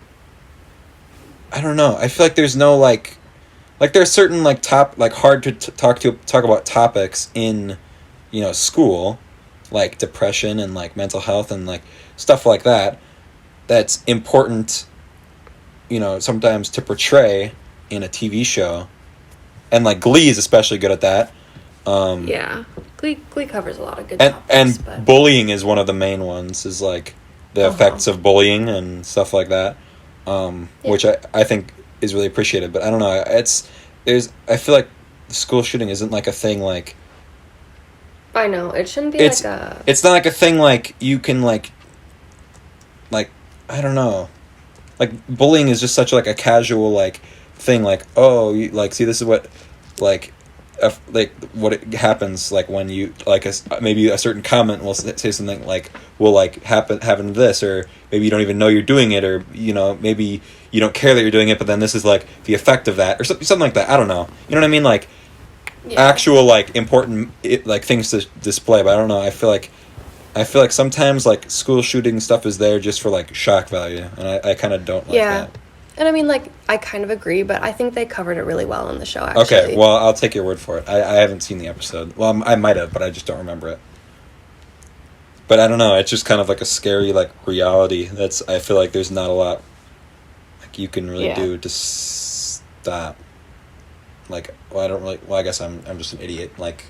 I don't know, I feel like there's no, like, there's certain, like, hard to talk about topics in, you know, school, like depression and, like, mental health and, like, stuff like that, that's important, you know, sometimes to portray in a TV show. And, like, Glee is especially good at that. Yeah. Glee covers a lot of good and, topics. And bullying is one of the main ones, is, like, the effects of bullying and stuff like that, which I think is really appreciated. But I don't know, I feel like school shooting isn't, like, a thing, like... I know, it shouldn't be it's not like a thing, like, you can, like, I don't know. Like, bullying is just such, like, a casual, like, thing, like, oh, you, like, see, this is what, like, what it happens, like, when you, like, maybe a certain comment will say something, like, will, like, happen to this, or maybe you don't even know you're doing it, or, you know, maybe you don't care that you're doing it, but then this is, like, the effect of that, or something like that. I don't know. You know what I mean? Like, actual, like, important, like, things to display, but I don't know. I feel like sometimes, like, school shooting stuff is there just for, like, shock value, and I kind of don't like that. And I mean, like, I kind of agree, but I think they covered it really well in the show, actually. Okay, well, I'll take your word for it. I haven't seen the episode. Well, I might have, but I just don't remember it. But I don't know, it's just kind of like a scary, like, reality. I feel like there's not a lot, like, you can really do to stop. Like, well, I guess I'm just an idiot, like,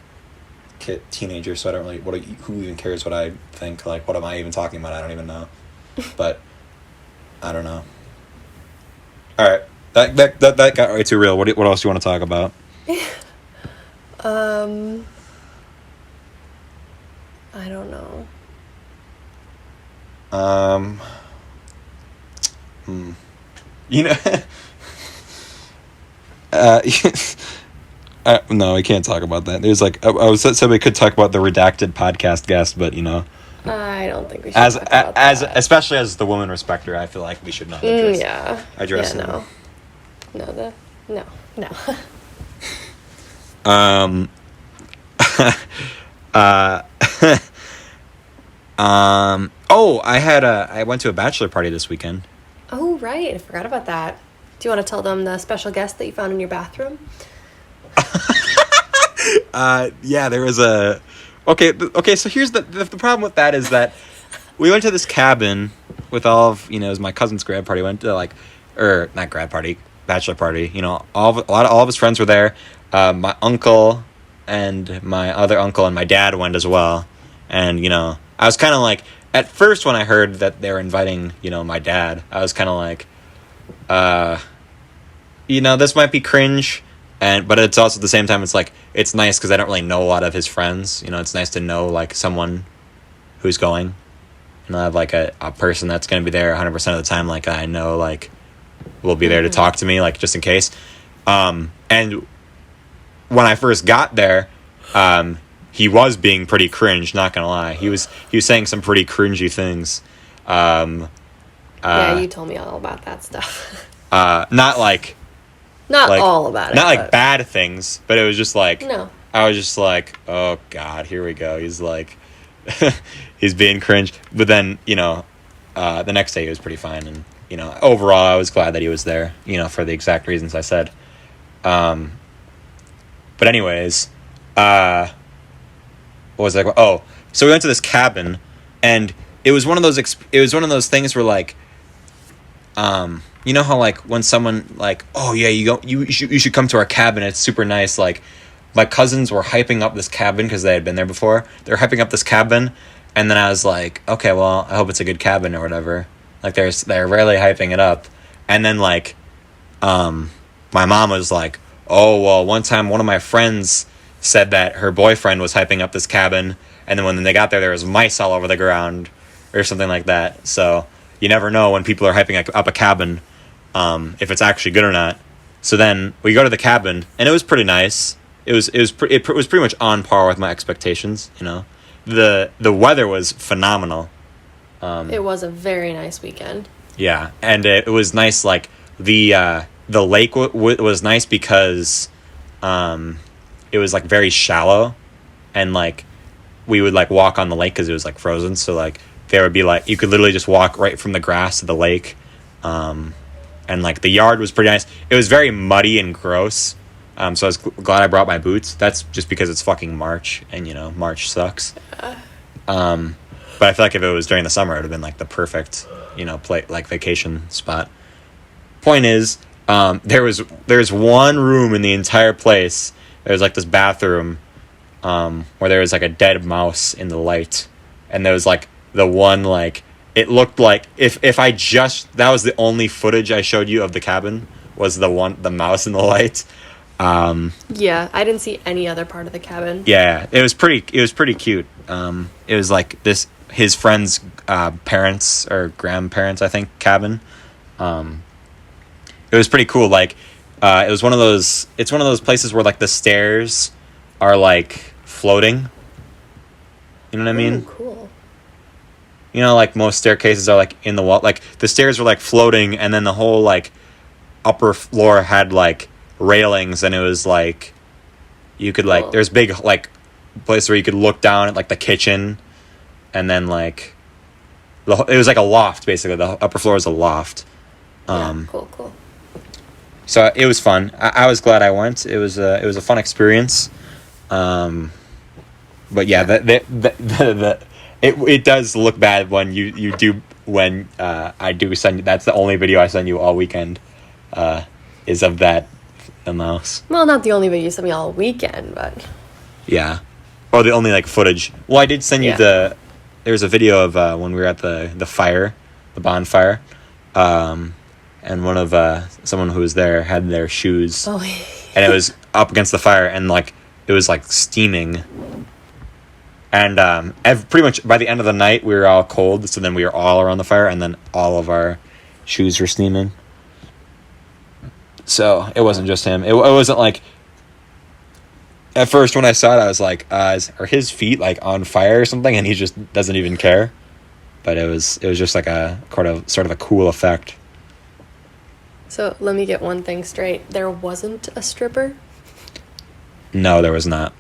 teenager, so I don't really, who even cares what I think? Like, what am I even talking about? I don't even know. But, I don't know. All right, that got way too real. What else do you want to talk about? I don't know. You know, no, we can't talk about that. There's, like, I said we could talk about the redacted podcast guest, but, you know, I don't think we should talk about that. Especially as the woman respecter, I feel like we should not address no. I went to a bachelor party this weekend. Oh, right. I forgot about that. Do you want to tell them the special guest that you found in your bathroom? Yeah, there was a... Okay, so here's the problem with that is that we went to this cabin with all of, you know, it was my cousin's grad party. We went to, like, or not grad party, bachelor party. You know, all of his friends were there. My uncle and my other uncle and my dad went as well. And, you know, I was kind of like, at first when I heard that they were inviting, you know, my dad, I was kind of like, you know, this might be cringe. But it's also at the same time, it's like, it's nice because I don't really know a lot of his friends. You know, it's nice to know, like, someone who's going. And I have, like, a person that's going to be there 100% of the time, like, I know, like, will be there to talk to me, like, just in case. And when I first got there, he was being pretty cringe, not going to lie. He was saying some pretty cringy things. Yeah, you told me all about that stuff. Not like... Not like, all about it. Not like bad things, but it was just like... No. I was just like, oh, God, here we go. He's like... he's being cringe. But then, you know, the next day he was pretty fine. And, you know, overall, I was glad that he was there, you know, for the exact reasons I said. But anyways, what was I... Oh, so we went to this cabin, and it was one of those things where, like... you know how, like, when someone, like, oh, yeah, you should come to our cabin, it's super nice, like, my cousins were hyping up this cabin because they had been there before. They were hyping up this cabin, and then I was like, okay, well, I hope it's a good cabin or whatever. Like, they're really hyping it up. And then, like, my mom was like, oh, well, one time one of my friends said that her boyfriend was hyping up this cabin, and then when they got there was mice all over the ground or something like that. So you never know when people are hyping up a cabin, if it's actually good or not. So then we go to the cabin, and it was pretty nice. it was pretty much on par with my expectations. You know, the weather was phenomenal. It was a very nice weekend. Yeah, and it was nice. Like the lake was nice because it was like very shallow, and like we would like walk on the lake because it was like frozen. So like there would be like you could literally just walk right from the grass to the lake, and like the yard was pretty nice. It was very muddy and gross. So I was glad I brought my boots. That's just because it's fucking March, and you know March sucks. But I feel like if it was during the summer, it would have been like the perfect, you know, vacation spot. Point is, there's one room in the entire place. There's like this bathroom, where there was like a dead mouse in the light, and there was like the one like it looked like if that was the only footage I showed you of the cabin was the mouse in the light. Yeah, I didn't see any other part of the cabin. Yeah, it was pretty cute. It was like his friend's parents or grandparents, I think, cabin. It was pretty cool. Like, it was it's one of those places where like the stairs are like floating. You know what I mean? Ooh, cool. You know, like most staircases are like in the wall. Like the stairs were like floating, and then the whole like upper floor had like railings, and it was like you could like there's big like place where you could look down at like the kitchen, and then like it was like a loft basically. The upper floor is a loft. Cool. So it was fun. I was glad I went. It was a fun experience. But yeah, it does look bad when you do when I do send you. That's the only video I send you all weekend. Is of the mouse. Well, not the only video you sent me all weekend, but yeah, or the only like footage. Well, I did send you there's a video of when we were at the fire, the bonfire, and one of someone who was there had their shoes, and it was up against the fire, and like it was like steaming. And pretty much by the end of the night, we were all cold, so then we were all around the fire, and then all of our shoes were steaming. So it wasn't just him. It wasn't like... At first, when I saw it, I was like, are his feet like on fire or something? And he just doesn't even care. But it was just like a sort of a cool effect. So let me get one thing straight. There wasn't a stripper? No, there was not.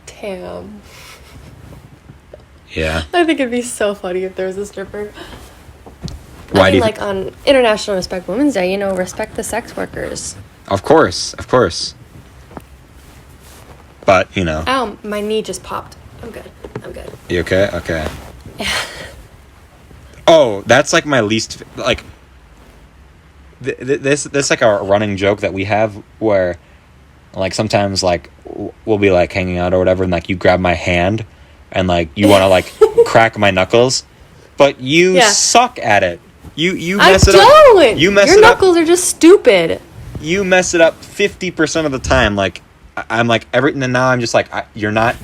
Damn. Yeah. I think it'd be so funny if there was a stripper. Why I mean, do you like on International Respect Women's Day, respect the sex workers. Of course. But, Ow, my knee just popped. I'm good. You okay? Okay. Oh, that's like my least, like, this like a running joke that we have where, like, sometimes, like, we'll be, like, hanging out or whatever, and, like, you grab my hand, and, like, you want to, like, crack my knuckles, but you suck at it. You mess it up. I don't! You mess Your it up. knuckles are just stupid. You mess it up 50% of the time. Like, I'm like, and now I'm just like, you're not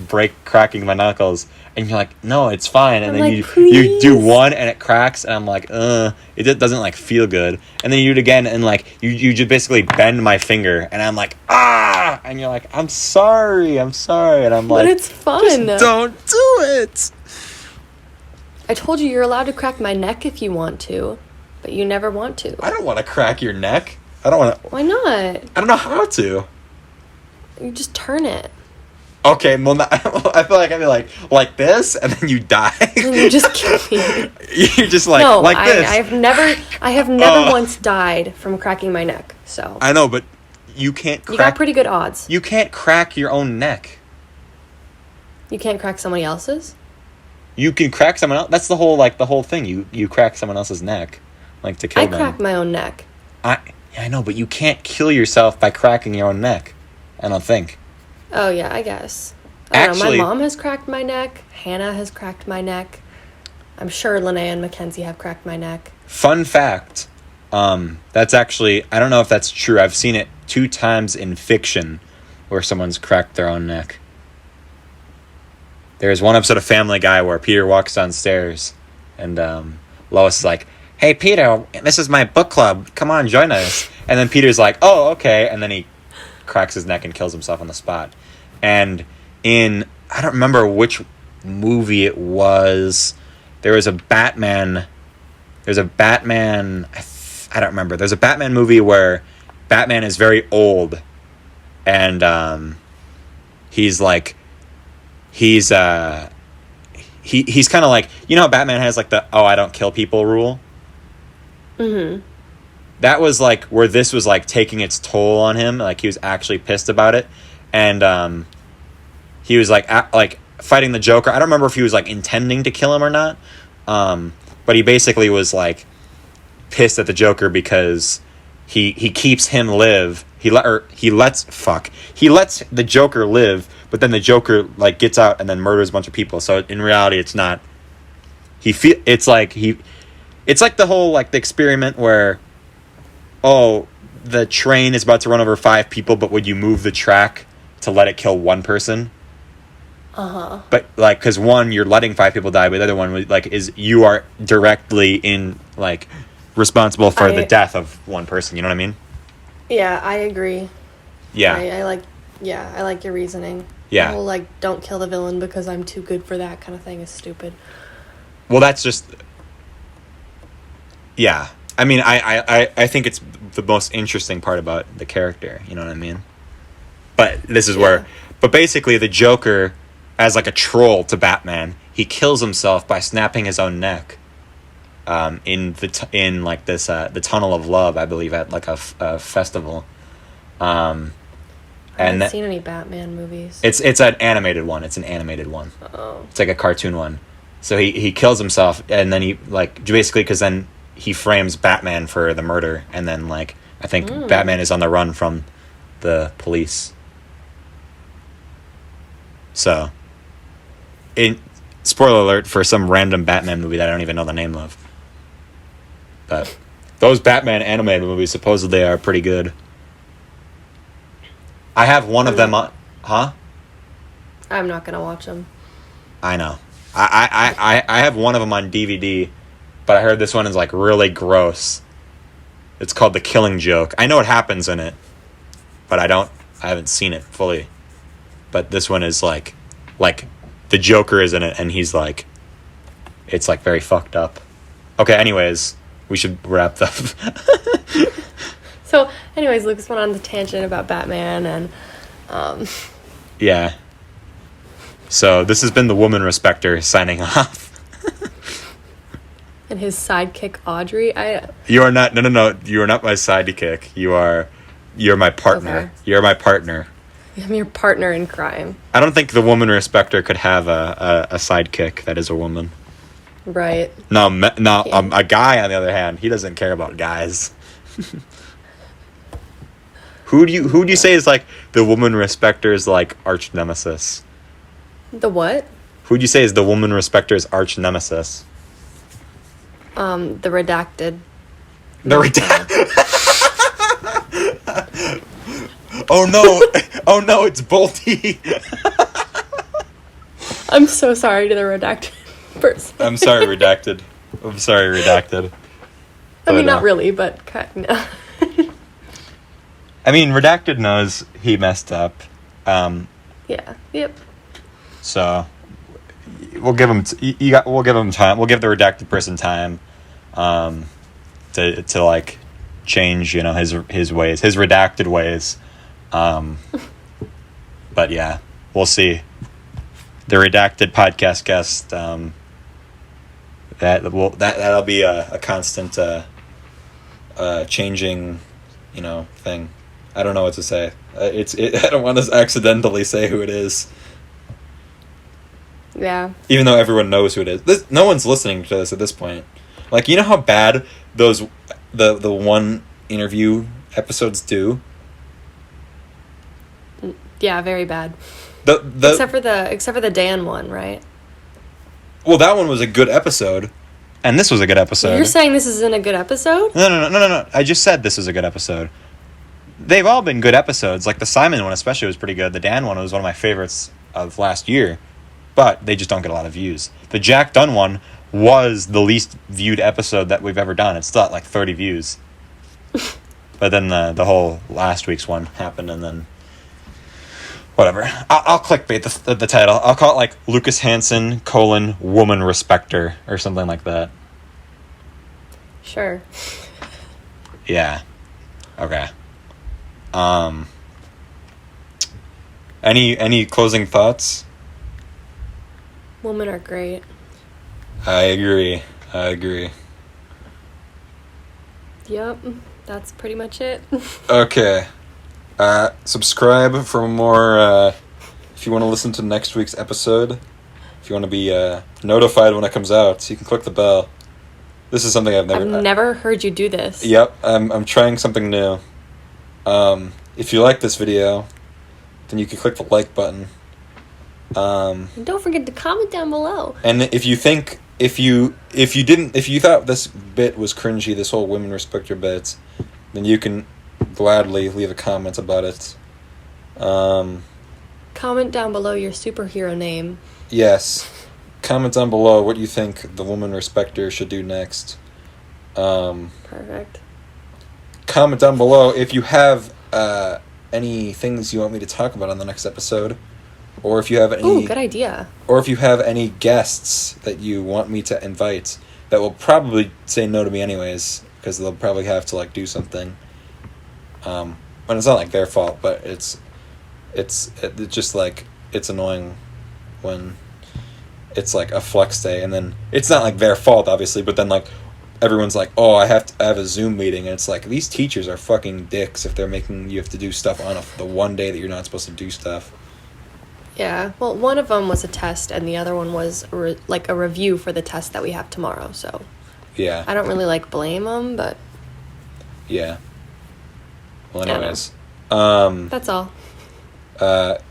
cracking my knuckles. And you're like, no, it's fine. And I'm then like, you do one and it cracks, and I'm like, it doesn't like feel good. And then you do it again, and like, you just basically bend my finger, and I'm like, ah! And you're like, I'm sorry. And I'm like, but it's fun. Just don't do it. I told you you're allowed to crack my neck if you want to, but you never want to. I don't want to crack your neck. I don't want to. Why not? I don't know how to. You just turn it. Okay, well, I feel like I'd be like this, and then you die. And you just kill me. You're just like, no, like this. I have never once died from cracking my neck, so. I know, but you can't crack. You got pretty good odds. You can't crack your own neck. You can't crack somebody else's? You can crack someone else. That's the whole thing. You crack someone else's neck, like to kill them. I crack my own neck. I know, but you can't kill yourself by cracking your own neck. I don't think. Oh yeah, I guess. I don't know. Actually, my mom has cracked my neck. Hannah has cracked my neck. I'm sure Linnea and Mackenzie have cracked my neck. Fun fact. That's actually, I don't know if that's true. I've seen it 2 times in fiction where someone's cracked their own neck. There's one episode of Family Guy where Peter walks downstairs, and Lois is like, "Hey, Peter, this is my book club. Come on, join us." And then Peter's like, "Oh, okay." And then he cracks his neck and kills himself on the spot. And I don't remember which movie it was. There was a Batman. There's a Batman. I don't remember. There's a Batman movie where Batman is very old, and he's kind of like, you know how Batman has like the I don't kill people rule. Mm-hmm. That was like where this was like taking its toll on him. Like he was actually pissed about it, and he was like fighting the Joker. I don't remember if he was like intending to kill him or not, but he basically was like pissed at the Joker because he keeps him live. He lets the Joker live, but then the Joker like gets out and then murders a bunch of people. So in reality, it's not. It's like the whole like the experiment where, the train is about to run over 5 people, but would you move the track to let it kill one person? Uh-huh. But like, because one, you're letting 5 people die, but the other one like is you are directly in like responsible for the death of one person. You know what I mean? Yeah, I agree. Yeah. I like your reasoning. Yeah. The whole like don't kill the villain because I'm too good for that kind of thing is stupid. Well, that's just. Yeah, I mean, I think it's the most interesting part about the character. You know what I mean? But this is where, but basically, the Joker, as like a troll to Batman, he kills himself by snapping his own neck. In the Tunnel of Love, I believe, at like a festival. I haven't seen any Batman movies. It's an animated one. It's an animated one. Oh. It's like a cartoon one. So he kills himself, and then he like basically because then he frames Batman for the murder, and then like I think Batman is on the run from the police. So, spoiler alert for some random Batman movie that I don't even know the name of. But those Batman animated movies supposedly are pretty good. I have one of them on... Huh? I'm not gonna watch them. I know. I have one of them on DVD, but I heard this one is like really gross. It's called The Killing Joke. I know what happens in it, but I haven't seen it fully. But this one is like the Joker is in it, and he's like, it's like very fucked up. Okay, anyways, we should wrap up. So, anyways, Lucas went on the tangent about Batman and, Yeah. So this has been the Woman Respecter signing off. and his sidekick Audrey. You are not. No. You are not my sidekick. You're my partner. Okay. You're my partner. I'm your partner in crime. I don't think the Woman Respecter could have a sidekick that is a woman. Right. No. A guy on the other hand, he doesn't care about guys. Who do you say is like the Woman Respecter's like arch nemesis? The what? Who do you say is the Woman Respecter's arch nemesis? The redacted. The redacted. Oh no! It's Bolty. I'm so sorry to the redacted person. I'm sorry, redacted. I mean, not really, but kind of. I mean, redacted knows he messed up. Yeah. Yep. So we'll give him. We'll give him time. We'll give the redacted person time, to like change, his ways, his redacted ways. But yeah, we'll see. The redacted podcast guest. That'll be a constant changing, thing. I don't know what to say. I don't want to accidentally say who it is. Yeah. Even though everyone knows who it is. No one's listening to this at this point. Like, you know how bad those the one interview episodes do? Yeah, very bad. The except for the Dan one, right? Well, that one was a good episode. And this was a good episode. You're saying this isn't a good episode? No. I just said this is a good episode. They've all been good episodes. Like the Simon one especially was pretty good. The Dan one was one of my favorites of last year. But they just don't get a lot of views. The Jack Dunn one was the least viewed episode that we've ever done. It's still at like 30 views. But then the whole last week's one happened, and then Whatever. I'll clickbait the title. I'll call it like Lucas Hanson, woman respecter, or something like that. Sure. Yeah. Okay. Any closing thoughts? Women are great. I agree. Yep. That's pretty much it. Okay. Subscribe for more, if you want to listen to next week's episode. If you want to be notified when it comes out, you can click the bell. This is something I've never heard you do this. Yep, I'm trying something new. If you like this video, then you can click the like button. And don't forget to comment down below. And if you think if you thought this bit was cringy, this whole women respect your bit, then you can gladly leave a comment about it. Comment down below your superhero name. Yes. Comment down below what you think the woman respecter should do next. Perfect. Comment down below if you have any things you want me to talk about on the next episode, or if you have any. Ooh, good idea. Or if you have any guests that you want me to invite that will probably say no to me anyways, because they'll probably have to like do something. And it's not like their fault, but it's just like it's annoying when it's like a flex day, and then it's not like their fault obviously, but then like everyone's like, oh, I have a Zoom meeting, and it's like these teachers are fucking dicks if they're making you have to do stuff on the one day that you're not supposed to do stuff. Yeah, well, one of them was a test, and the other one was like a review for the test that we have tomorrow. So Yeah. I don't really like blame them, but Yeah. Well, anyways, that's all. Tell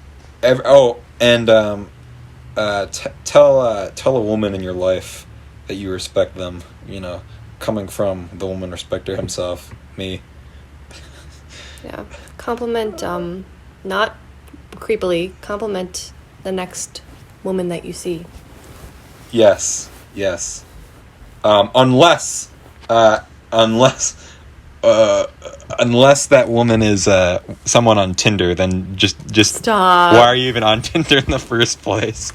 a woman in your life that you respect them. You know, coming from the woman respecter himself, me. Yeah, compliment. Not creepily. Compliment the next woman that you see. Yes. Unless that woman is someone on Tinder, then just Stop. Why are you even on Tinder in the first place?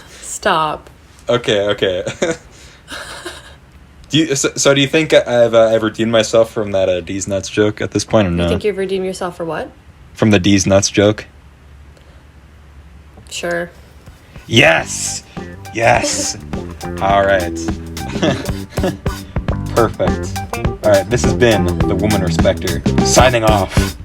Stop. Okay. Do you think I've redeemed myself from that D's nuts joke at this point, or no? You think you've redeemed yourself for what? From the D's nuts joke? Sure. Yes. All right. Perfect. All right. This has been the Woman Respecter signing off.